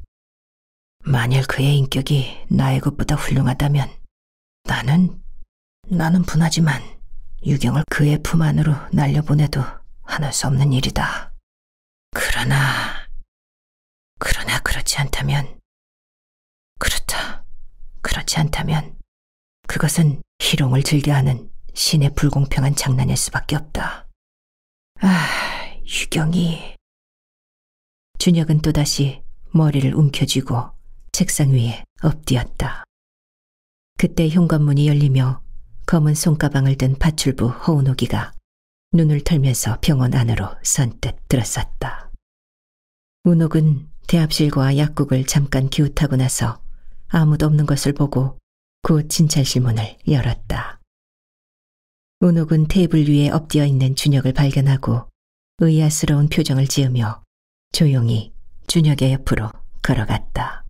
만일 그의 인격이 나의 것보다 훌륭하다면 나는 분하지만 유경을 그의 품 안으로 날려보내도 하늘 수 없는 일이다. 그러나 그렇지 않다면 그것은 희롱을 즐겨하는 신의 불공평한 장난일 수밖에 없다. 유경이. 준혁은 또다시 머리를 움켜쥐고 책상 위에 엎드렸다. 그때 현관문이 열리며 검은 손가방을 든 파출부 허은옥이가 눈을 털면서 병원 안으로 선뜻 들어섰다. 은옥은 대합실과 약국을 잠깐 기웃하고 나서 아무도 없는 것을 보고 곧 진찰실 문을 열었다. 은옥은 테이블 위에 엎드려 있는 준혁을 발견하고 의아스러운 표정을 지으며 조용히 준혁의 옆으로 걸어갔다.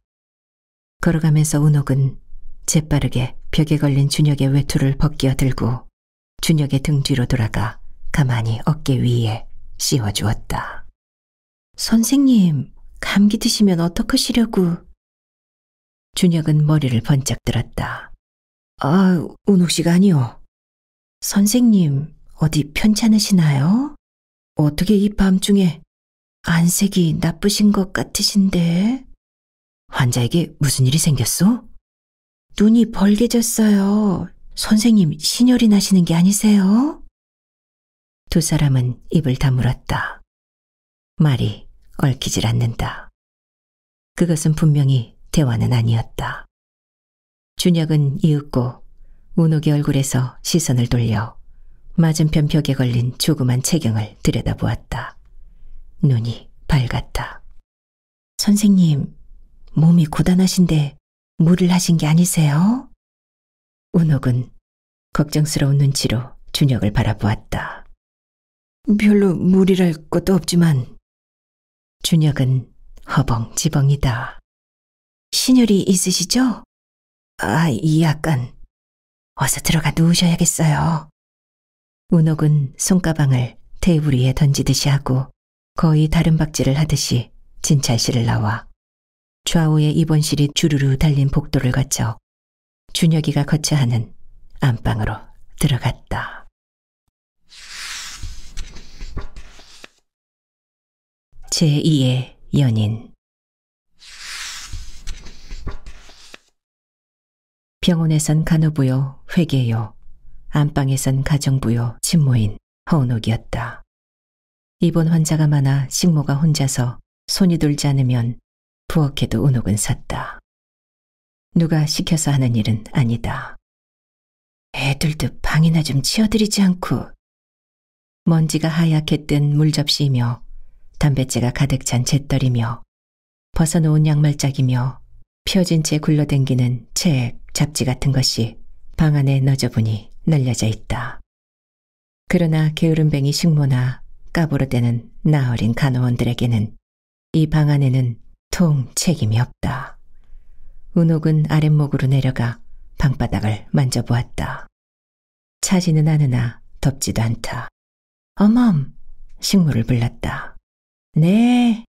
걸어가면서 은옥은 재빠르게 벽에 걸린 준혁의 외투를 벗겨 들고 준혁의 등 뒤로 돌아가 가만히 어깨 위에 씌워주었다. 선생님, 감기 드시면 어떡하시려고? 준혁은 머리를 번쩍 들었다. 은옥 씨가 아니요. 선생님, 어디 편찮으시나요? 어떻게 이 밤중에? 안색이 나쁘신 것 같으신데. 환자에게 무슨 일이 생겼소? 눈이 벌게졌어요. 선생님 신혈이 나시는 게 아니세요? 두 사람은 입을 다물었다. 말이 얽히질 않는다. 그것은 분명히 대화는 아니었다. 준혁은 이윽고 운옥의 얼굴에서 시선을 돌려 맞은편 벽에 걸린 조그만 체경을 들여다보았다. 눈이 밝았다. 선생님, 몸이 고단하신데 무리를 하신 게 아니세요? 운옥은 걱정스러운 눈치로 준혁을 바라보았다. 별로 무리랄 것도 없지만. 준혁은 허벙지벙이다. 신혈이 있으시죠? 아, 약간. 어서 들어가 누우셔야겠어요. 운옥은 손가방을 테이블 위에 던지듯이 하고 거의 다른 박질을 하듯이 진찰실을 나와 좌우에 입원실이 주르르 달린 복도를 거쳐 준혁이가 거처하는 안방으로 들어갔다. 제2의 연인. 병원에선 간호부요, 회계요, 안방에선 가정부요, 친모인 허은옥이었다. 입원 환자가 많아 식모가 혼자서 손이 돌지 않으면 부엌에도 은옥은 섰다. 누가 시켜서 하는 일은 아니다. 애들도 방이나 좀 치워드리지 않고. 먼지가 하얗게 뜬 물접시이며 담뱃재가 가득 찬 잿더리며 벗어놓은 양말짝이며 펴진 채 굴러댕기는 책, 잡지 같은 것이 방 안에 너저분히 널려져 있다. 그러나 게으름뱅이 식모나 까부러대는 나어린 간호원들에게는 이 방 안에는 통 책임이 없다. 은옥은 아랫목으로 내려가 방바닥을 만져보았다. 차지는 않으나 덥지도 않다. 어멈! 식모를 불렀다. 네.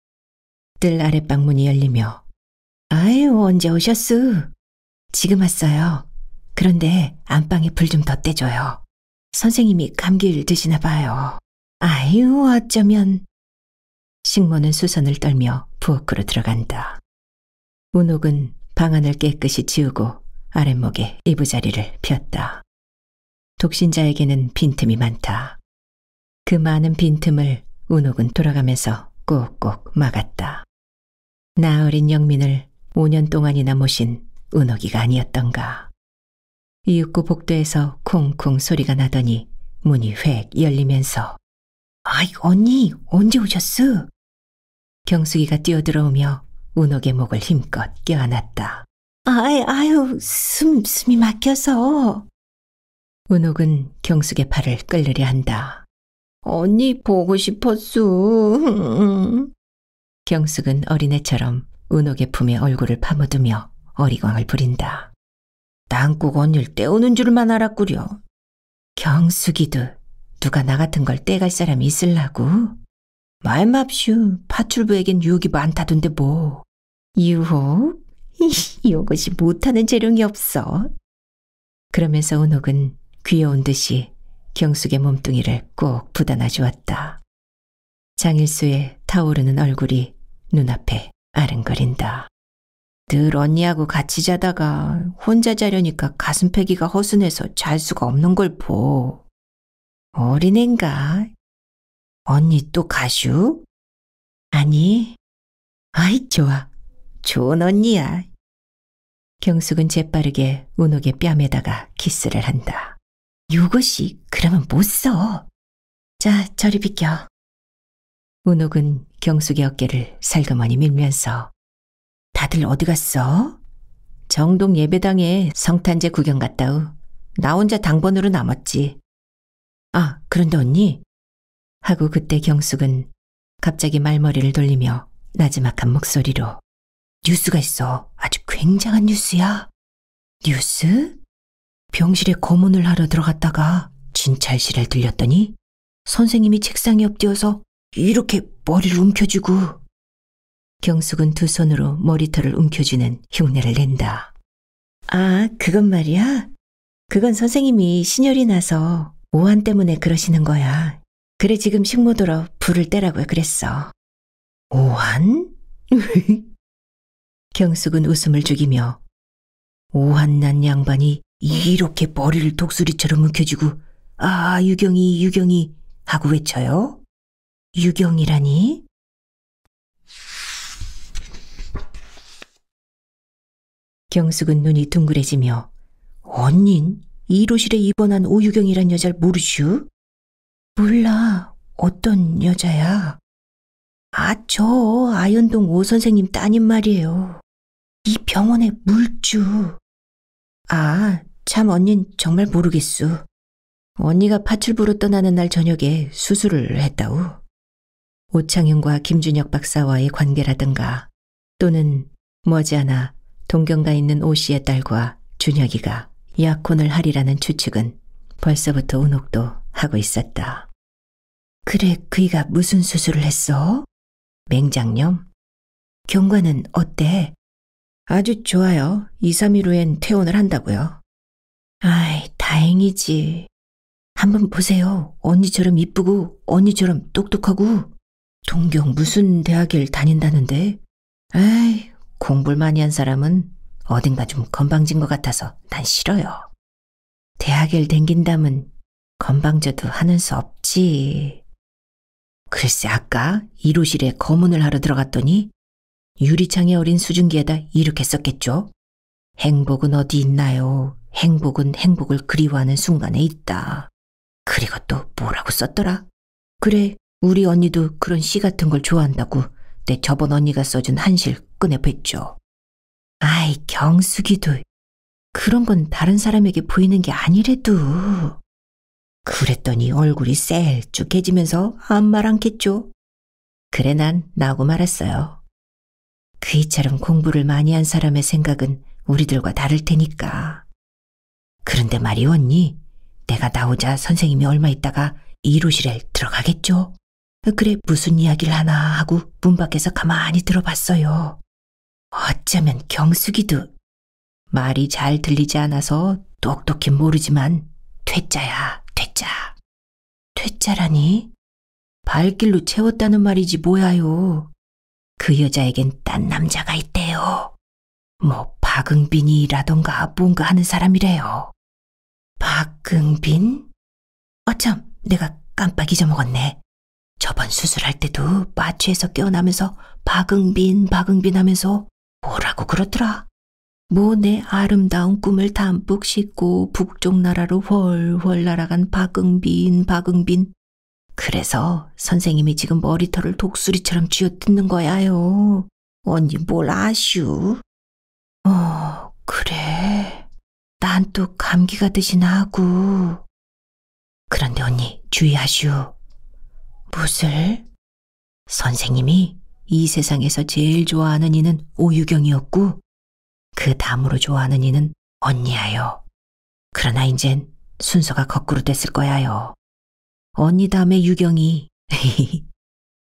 뜰 아랫방 문이 열리며 아유, 언제 오셨수? 지금 왔어요. 그런데 안방에 불 좀 더 떼줘요. 선생님이 감기를 드시나 봐요. 아유, 어쩌면. 식모는 수선을 떨며 부엌으로 들어간다. 운옥은 방 안을 깨끗이 치우고 아랫목에 이부자리를 폈다. 독신자에게는 빈틈이 많다. 그 많은 빈틈을 운옥은 돌아가면서 꼭꼭 막았다. 나어린 영민을 5년 동안이나 모신 은옥이가 아니었던가. 이윽고 복도에서 쿵쿵 소리가 나더니 문이 획 열리면서 아이, 언니, 언제 오셨어? 경숙이가 뛰어들어오며 은옥의 목을 힘껏 껴안았다. 아유, 숨이 막혀서. 은옥은 경숙의 팔을 끌르려 한다. 언니 보고 싶었어. 경숙은 어린애처럼 은옥의 품에 얼굴을 파묻으며 어리광을 부린다. 난 꼭 언니를 떼우는 줄만 알았구려. 경숙이도 누가 나 같은 걸 떼갈 사람이 있을라고? 말맙슈. 파출부에겐 유혹이 많다던데 뭐. 유혹? 이것이 못하는 재령이 없어. 그러면서 은옥은 귀여운 듯이 경숙의 몸뚱이를 꼭 부다놔 주었다. 장일수의 타오르는 얼굴이 눈앞에 아른거린다. 늘 언니하고 같이 자다가 혼자 자려니까 가슴패기가 허순해서 잘 수가 없는 걸 보. 어린애인가? 언니 또 가슈? 아니. 아이, 좋아. 좋은 언니야. 경숙은 재빠르게 은옥의 뺨에다가 키스를 한다. 이것이 그러면 못 써. 자, 저리 비켜. 은옥은 경숙의 어깨를 살그머니 밀면서 다들 어디 갔어? 정동 예배당에 성탄제 구경 갔다우. 나 혼자 당번으로 남았지. 아, 그런데 언니? 하고 그때 경숙은 갑자기 말머리를 돌리며 나지막한 목소리로 뉴스가 있어. 아주 굉장한 뉴스야. 뉴스? 병실에 검문을 하러 들어갔다가 진찰실에 들렸더니 선생님이 책상에 엎드려서 이렇게 머리를 움켜쥐고. 경숙은 두 손으로 머리털을 움켜쥐는 흉내를 낸다. 아, 그건 말이야? 그건 선생님이 신혈이 나서 오한 때문에 그러시는 거야. 그래 지금 식모들어 불을 떼라고 그랬어. 오한? 경숙은 웃음을 죽이며 오한난 양반이 이렇게 머리를 독수리처럼 움켜쥐고 아 유경이 유경이 하고 외쳐요? 유경이라니? 경숙은 눈이 둥그레지며 언닌 이로실에 입원한 오유경이란 여자를 모르슈? 몰라. 어떤 여자야? 아, 저 아현동 오 선생님 따님 말이에요. 이 병원의 물주. 아, 참 언닌 정말 모르겠수. 언니가 파출부로 떠나는 날 저녁에 수술을 했다우. 오창윤과 김준혁 박사와의 관계라든가 또는 머지않아 동경가 있는 오 씨의 딸과 준혁이가 약혼을 하리라는 추측은 벌써부터 운옥도 하고 있었다. 그래, 그이가 무슨 수술을 했어? 맹장염? 경과는 어때? 아주 좋아요. 2, 3일 후엔 퇴원을 한다고요. 아이, 다행이지. 한번 보세요. 언니처럼 이쁘고 언니처럼 똑똑하고 동경 무슨 대학을 다닌다는데? 에이, 공부를 많이 한 사람은 어딘가 좀 건방진 것 같아서 난 싫어요. 대학을 댕긴다면 건방져도 하는 수 없지. 글쎄 아까 1호실에 검문을 하러 들어갔더니 유리창에 어린 수증기에다 이렇게 썼겠죠. 행복은 어디 있나요? 행복은 행복을 그리워하는 순간에 있다. 그리고 또 뭐라고 썼더라? 그래, 우리 언니도 그런 시 같은 걸 좋아한다고 내 저번 언니가 써준 한실 꺼내뵀죠. 아이, 경숙이도 그런 건 다른 사람에게 보이는 게 아니래도. 그랬더니 얼굴이 셀쭉해지면서 아무 말 않겠죠. 그래 난 나고 말았어요. 그이처럼 공부를 많이 한 사람의 생각은 우리들과 다를 테니까. 그런데 말이 언니, 내가 나오자 선생님이 얼마 있다가 1호실에 들어가겠죠? 그래 무슨 이야기를 하나 하고 문 밖에서 가만히 들어봤어요. 어쩌면 경숙이도 말이 잘 들리지 않아서 똑똑히 모르지만 퇴짜야, 퇴짜. 퇴짜라니? 발길로 채웠다는 말이지 뭐야요. 그 여자에겐 딴 남자가 있대요. 뭐 박응빈이라던가 뭔가 하는 사람이래요. 박응빈? 어참, 내가 깜빡 잊어먹었네. 저번 수술할 때도 마취해서 깨어나면서 박응빈 하면서 뭐라고 그러더라. 뭐 내 아름다운 꿈을 담뿍 싣고 북쪽 나라로 훨훨 날아간 박응빈. 그래서 선생님이 지금 머리털을 독수리처럼 쥐어뜯는 거야요. 언니 뭘 아슈? 그래. 난 또 감기가 드시나 하고. 그런데 언니 주의하슈. 무엇을? 선생님이 이 세상에서 제일 좋아하는 이는 오유경이었고 그 다음으로 좋아하는 이는 언니야요. 그러나 이젠 순서가 거꾸로 됐을 거야요. 언니 다음에 유경이.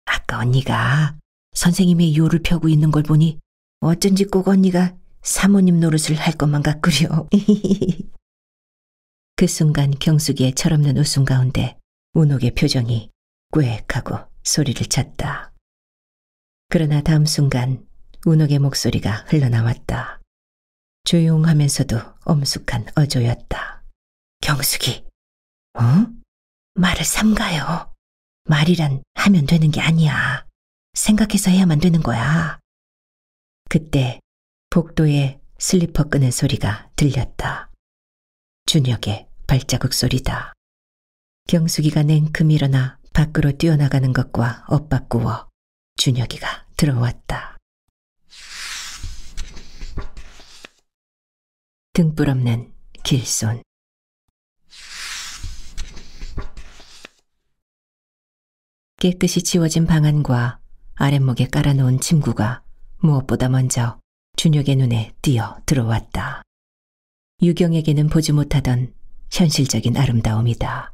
아까 언니가 선생님의 요를 펴고 있는 걸 보니 어쩐지 꼭 언니가 사모님 노릇을 할 것만 같구려. 그 순간 경숙이의 철없는 웃음 가운데 운옥의 표정이 꽥하고 소리를 쳤다. 그러나 다음 순간 운옥의 목소리가 흘러나왔다. 조용하면서도 엄숙한 어조였다. 경숙이, 말을 삼가요. 말이란 하면 되는 게 아니야. 생각해서 해야만 되는 거야. 그때 복도에 슬리퍼 끄는 소리가 들렸다. 준혁의 발자국 소리다. 경숙이가 냉큼 일어나 밖으로 뛰어나가는 것과 엇바꾸어 준혁이가 들어왔다. 등불 없는 길손. 깨끗이 치워진 방안과 아랫목에 깔아놓은 침구가 무엇보다 먼저 준혁의 눈에 띄어 들어왔다. 유경에게는 보지 못하던 현실적인 아름다움이다.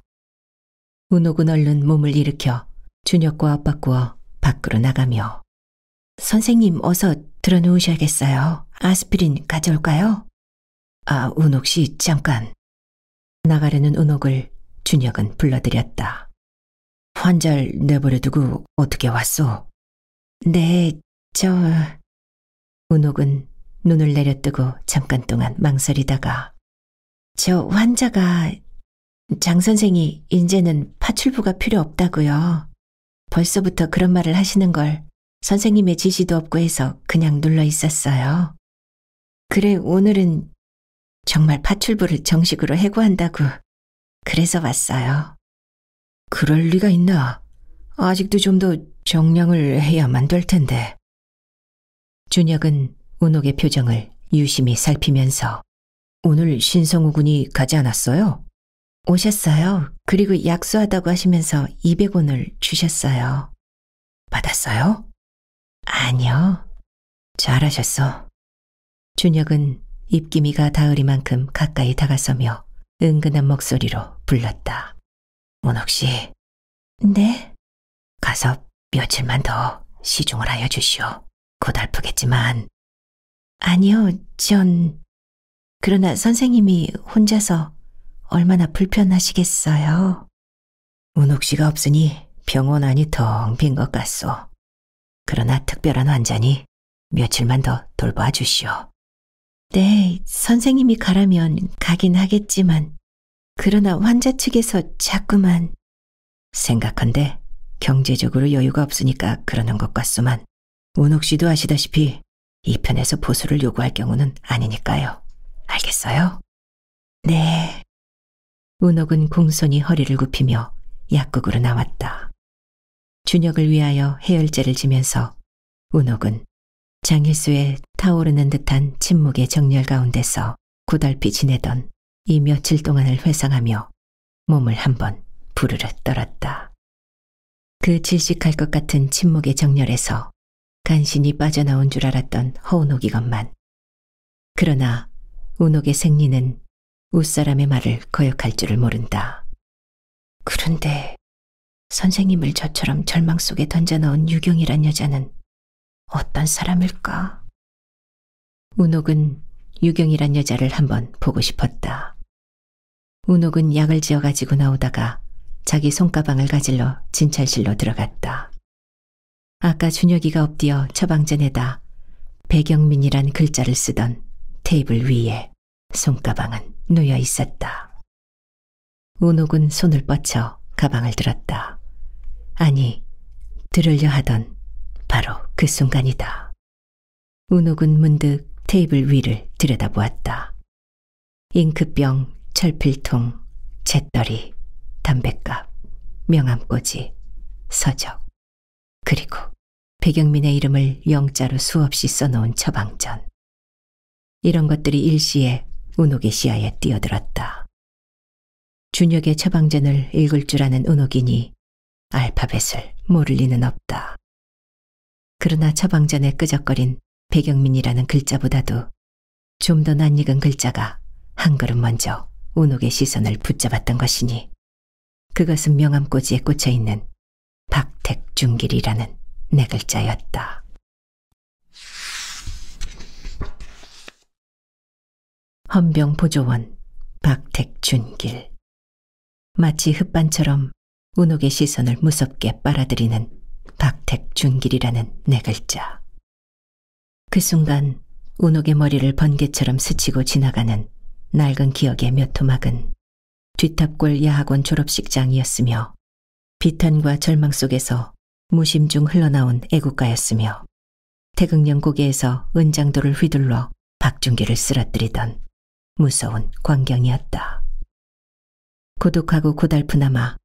운옥은 얼른 몸을 일으켜 준혁과 엇바꾸어 밖으로 나가며 선생님 어서 들어누우셔야겠어요. 아스피린 가져올까요? 아, 운옥 씨 잠깐. 나가려는 운옥을 준혁은 불러들였다. 환자를 내버려 두고 어떻게 왔소? 네, 운옥은 눈을 내려뜨고 잠깐 동안 망설이다가 저 환자가 장 선생이 이제는 파출부가 필요 없다고요. 벌써부터 그런 말을 하시는 걸 선생님의 지시도 없고 해서 그냥 눌러 있었어요. 그래, 오늘은 정말 파출부를 정식으로 해고한다고 그래서 왔어요. 그럴 리가 있나? 아직도 좀 더 정량을 해야만 될 텐데. 준혁은 운옥의 표정을 유심히 살피면서 오늘 신성우 군이 가지 않았어요? 오셨어요. 그리고 약수하다고 하시면서 200원을 주셨어요. 받았어요? 아니요. 잘하셨어. 준혁은 입기미가 닿으리만큼 가까이 다가서며 은근한 목소리로 불렀다. 운옥 씨. 네? 가서 며칠만 더 시중을 하여 주시오. 고달프겠지만. 아니요, 그러나 선생님이 혼자서 얼마나 불편하시겠어요. 운옥 씨가 없으니 병원 안이 텅 빈 것 같소. 그러나 특별한 환자니 며칠만 더 돌봐 주시오. 네, 선생님이 가라면 가긴 하겠지만 그러나 환자 측에서 자꾸만 생각한데 경제적으로 여유가 없으니까 그러는 것 같소만 운옥 씨도 아시다시피 이 편에서 보수를 요구할 경우는 아니니까요. 알겠어요? 네. 운옥은 공손히 허리를 굽히며 약국으로 나왔다. 준혁을 위하여 해열제를 지면서 운옥은 장일수의 타오르는 듯한 침묵의 정열 가운데서 고달피 지내던 이 며칠 동안을 회상하며 몸을 한번 부르르 떨었다. 그 질식할 것 같은 침묵의 정열에서 간신히 빠져나온 줄 알았던 허운옥이건만. 그러나 운옥의 생리는 웃사람의 말을 거역할 줄을 모른다. 그런데 선생님을 저처럼 절망 속에 던져넣은 유경이란 여자는 어떤 사람일까? 운옥은 유경이란 여자를 한번 보고 싶었다. 운옥은 약을 지어 가지고 나오다가 자기 손가방을 가질러 진찰실로 들어갔다. 아까 준혁이가 엎드려 처방전에다 배경민이란 글자를 쓰던 테이블 위에 손가방은 놓여 있었다. 운옥은 손을 뻗쳐 가방을 들었다. 아니, 들으려 하던 바로 그 순간이다. 운옥은 문득 테이블 위를 들여다보았다. 잉크병, 철필통, 잿더리, 담뱃갑, 명함꽂이, 서적, 그리고 배경민의 이름을 영자로 수없이 써놓은 처방전. 이런 것들이 일시에 운옥의 시야에 뛰어들었다. 준혁의 처방전을 읽을 줄 아는 운옥이니 알파벳을 모를 리는 없다. 그러나 처방전에 끄적거린 배경민이라는 글자보다도 좀 더 낯익은 글자가 한 걸음 먼저 운옥의 시선을 붙잡았던 것이니 그것은 명함꽂이에 꽂혀있는 박택준길이라는 네 글자였다. 헌병보조원 박택준길. 마치 흙반처럼 운옥의 시선을 무섭게 빨아들이는 박택준길이라는 네 글자. 그 순간 운옥의 머리를 번개처럼 스치고 지나가는 낡은 기억의 몇 토막은 뒤탑골 야학원 졸업식장이었으며 비탄과 절망 속에서 무심 중 흘러나온 애국가였으며 태극령 고개에서 은장도를 휘둘러 박준길을 쓰러뜨리던 무서운 광경이었다. 고독하고 고달프나마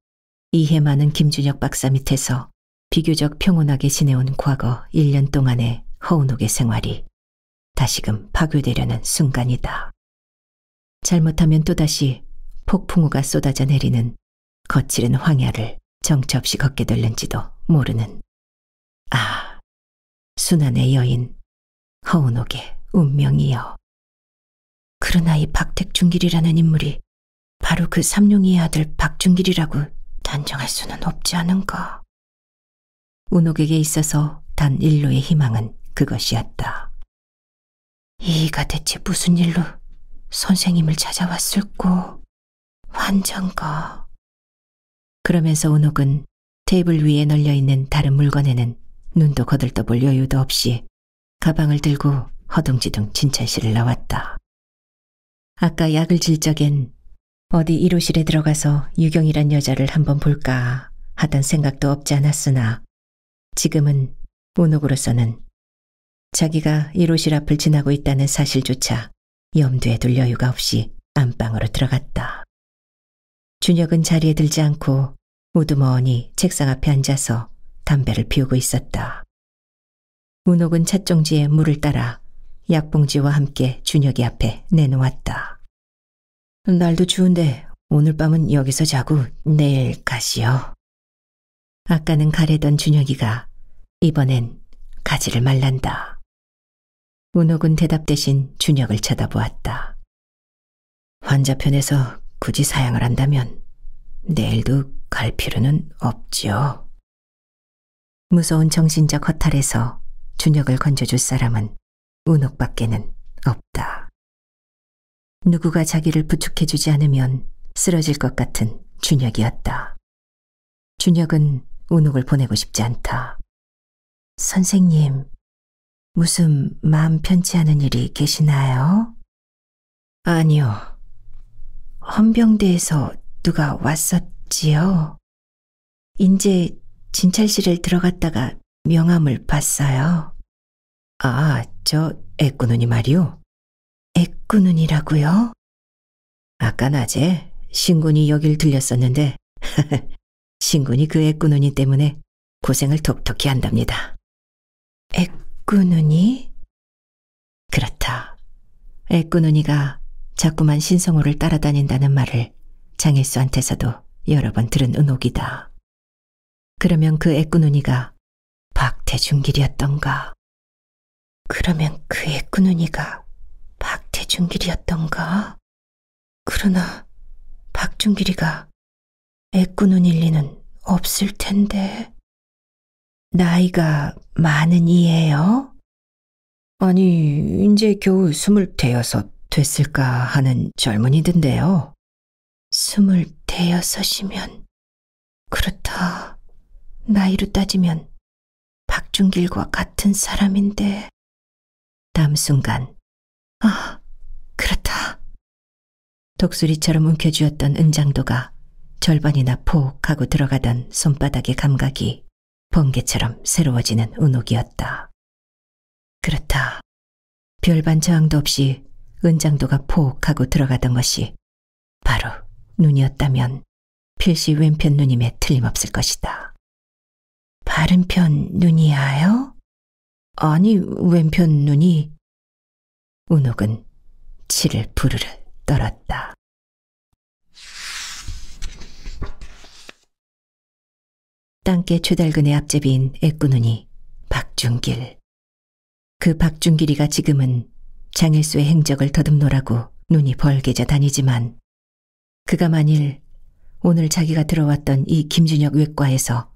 이해 많은 김준혁 박사 밑에서 비교적 평온하게 지내온 과거 1년 동안의 허운옥의 생활이 다시금 파괴되려는 순간이다. 잘못하면 또다시 폭풍우가 쏟아져 내리는 거칠은 황야를 정처 없이 걷게 될는지도 모르는 순환의 여인 허운옥의 운명이여. 그러나 이 박택준길이라는 인물이 바로 그 삼룡이의 아들 박준길이라고 단정할 수는 없지 않은가. 운옥에게 있어서 단 일로의 희망은 그것이었다. 이가 대체 무슨 일로 선생님을 찾아왔을꼬? 환장가. 그러면서 운옥은 테이블 위에 널려있는 다른 물건에는 눈도 거들떠볼 여유도 없이 가방을 들고 허둥지둥 진찰실을 나왔다. 아까 약을 질 적엔 어디 1호실에 들어가서 유경이란 여자를 한번 볼까 하던 생각도 없지 않았으나 지금은 운옥으로서는 자기가 1호실 앞을 지나고 있다는 사실조차 염두에 둘 여유가 없이 안방으로 들어갔다. 준혁은 자리에 들지 않고 우두머니 책상 앞에 앉아서 담배를 피우고 있었다. 운옥은 찻종지에 물을 따라 약봉지와 함께 준혁이 앞에 내놓았다. 날도 추운데 오늘 밤은 여기서 자고 내일 가시오. 아까는 가래던 준혁이가 이번엔 가지를 말란다. 운옥은 대답 대신 준혁을 쳐다보았다. 환자 편에서 굳이 사양을 한다면 내일도 갈 필요는 없지요. 무서운 정신적 허탈에서 준혁을 건져줄 사람은 운옥밖에는 없다. 누구가 자기를 부축해주지 않으면 쓰러질 것 같은 준혁이었다. 준혁은 운옥을 보내고 싶지 않다. 선생님, 무슨 마음 편치 않은 일이 계시나요? 아니요. 헌병대에서 누가 왔었지요. 인제 진찰실을 들어갔다가 명함을 봤어요. 아, 저 애꾸눈이 말이오. 애꾸눈이라고요? 아까 낮에 신군이 여길 들렸었는데 신군이 그 애꾸눈이 때문에 고생을 톡톡히 한답니다. 애꾸눈이? 그렇다. 애꾸눈이가 자꾸만 신성호를 따라다닌다는 말을 장일수한테서도 여러 번 들은 은옥이다. 그러면 그 애꾸눈이가 박태준길이었던가? 그러면 그 애꾸눈이가 박태준길이었던가? 그러나 박준길이가 애꾸눈일 리는 없을 텐데. 나이가 많은 이예요? 아니, 이제 겨우 26 됐을까 하는 젊은이던데요. 26이면 그렇다. 나이로 따지면 박준길과 같은 사람인데. 다음 순간 아, 그렇다. 독수리처럼 움켜쥐었던 은장도가 절반이나 폭 하고 들어가던 손바닥의 감각이 번개처럼 새로워지는 운옥이었다. 그렇다. 별반 저항도 없이 은장도가 폭 하고 들어가던 것이 바로 눈이었다면 필시 왼편 눈임에 틀림없을 것이다. 바른편 눈이야요? 아니, 왼편 눈이. 운옥은 치를 부르르 떨었다. 땅개 최달근의 앞제비인 애꾸눈이 박준길. 그 박준길이가 지금은 장일수의 행적을 더듬노라고 눈이 벌게져 다니지만 그가 만일 오늘 자기가 들어왔던 이 김준혁 외과에서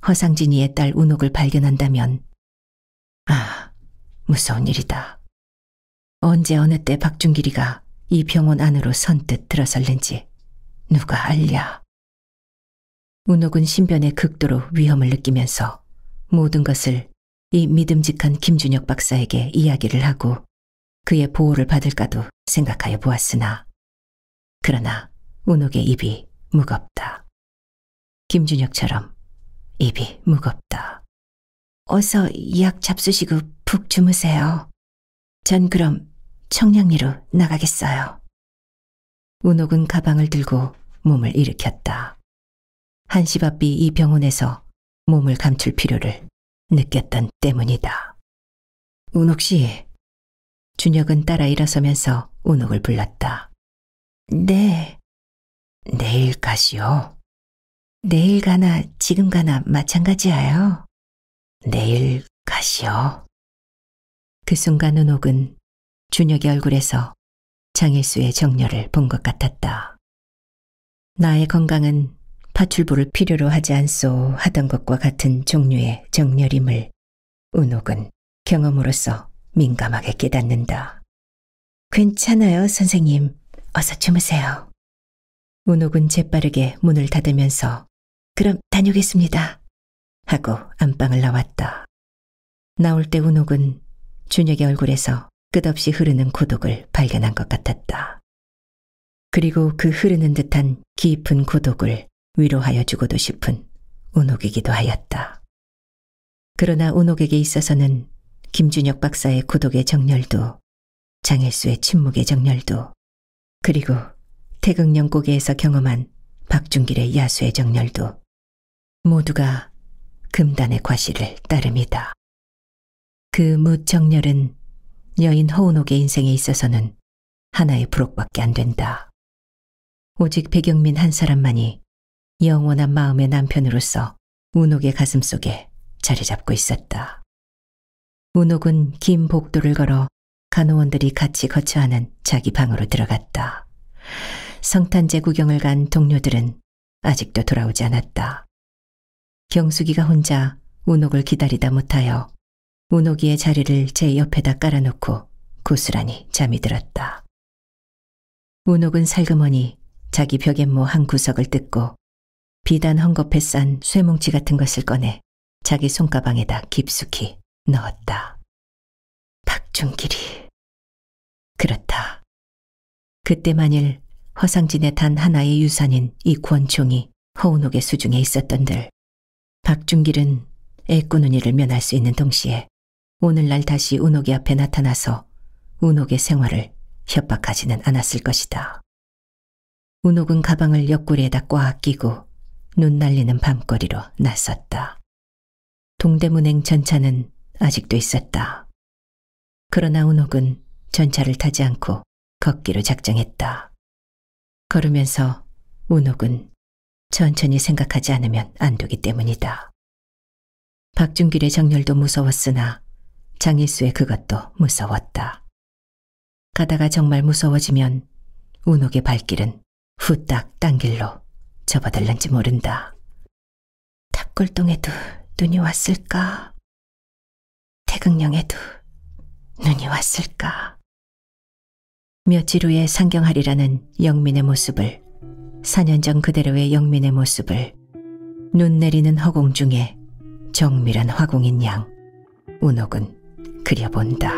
허상진이의 딸 운옥을 발견한다면 아, 무서운 일이다. 언제 어느 때 박준길이가 이 병원 안으로 선뜻 들어설는지 누가 알랴. 운옥은 신변에 극도로 위험을 느끼면서 모든 것을 이 믿음직한 김준혁 박사에게 이야기를 하고 그의 보호를 받을까도 생각하여 보았으나 그러나 운옥의 입이 무겁다. 김준혁처럼 입이 무겁다. 어서 약 잡수시고 푹 주무세요. 전 그럼 청량리로 나가겠어요. 운옥은 가방을 들고 몸을 일으켰다. 한시바삐 이 병원에서 몸을 감출 필요를 느꼈던 때문이다. 운옥 씨. 준혁은 따라 일어서면서 운옥을 불렀다. 네. 내일 가시오. 내일 가나 지금 가나 마찬가지야요. 내일 가시오. 그 순간 운옥은 준혁의 얼굴에서 장일수의 정열을 본 것 같았다. 나의 건강은 파출부를 필요로 하지 않소 하던 것과 같은 종류의 정열임을 운옥은 경험으로서 민감하게 깨닫는다. 괜찮아요, 선생님. 어서 주무세요. 운옥은 재빠르게 문을 닫으면서 그럼 다녀오겠습니다 하고 안방을 나왔다. 나올 때 운옥은 준혁의 얼굴에서 끝없이 흐르는 고독을 발견한 것 같았다. 그리고 그 흐르는 듯한 깊은 고독을 위로하여 주고도 싶은 운옥이기도 하였다. 그러나 운옥에게 있어서는 김준혁 박사의 고독의 정열도, 장일수의 침묵의 정열도, 그리고 태극령 고개에서 경험한 박준길의 야수의 정열도 모두가 금단의 과실을 따름이다. 그 무정열은 여인 허운옥의 인생에 있어서는 하나의 부록밖에 안 된다. 오직 백영민 한 사람만이 영원한 마음의 남편으로서 운옥의 가슴 속에 자리 잡고 있었다. 운옥은 긴 복도를 걸어 간호원들이 같이 거처하는 자기 방으로 들어갔다. 성탄제 구경을 간 동료들은 아직도 돌아오지 않았다. 경숙이가 혼자 운옥을 기다리다 못하여 운옥이의 자리를 제 옆에다 깔아놓고 고스란히 잠이 들었다. 운옥은 살그머니 자기 벽앤모 한 구석을 뜯고 비단 헝겊에 싼 쇠뭉치 같은 것을 꺼내 자기 손가방에다 깊숙이 넣었다. 박준길이. 그렇다. 그때 만일 허상진의 단 하나의 유산인 이 권총이 허운옥의 수중에 있었던들 박준길은 애꾸는 이를 면할 수 있는 동시에 오늘날 다시 운옥이 앞에 나타나서 운옥의 생활을 협박하지는 않았을 것이다. 운옥은 가방을 옆구리에다 꽉 끼고 눈 날리는 밤거리로 나섰다. 동대문행 전차는 아직도 있었다. 그러나 운옥은 전차를 타지 않고 걷기로 작정했다. 걸으면서 운옥은 천천히 생각하지 않으면 안 되기 때문이다. 박준길의 정열도 무서웠으나 장일수의 그것도 무서웠다. 가다가 정말 무서워지면 운옥의 발길은 후딱 딴 길로 접어들는지 모른다. 탑골동에도 눈이 왔을까? 태극령에도 눈이 왔을까? 며칠 후에 상경하리라는 영민의 모습을, 4년 전 그대로의 영민의 모습을 눈 내리는 허공 중에 정밀한 화공인 양 운옥은 그려본다.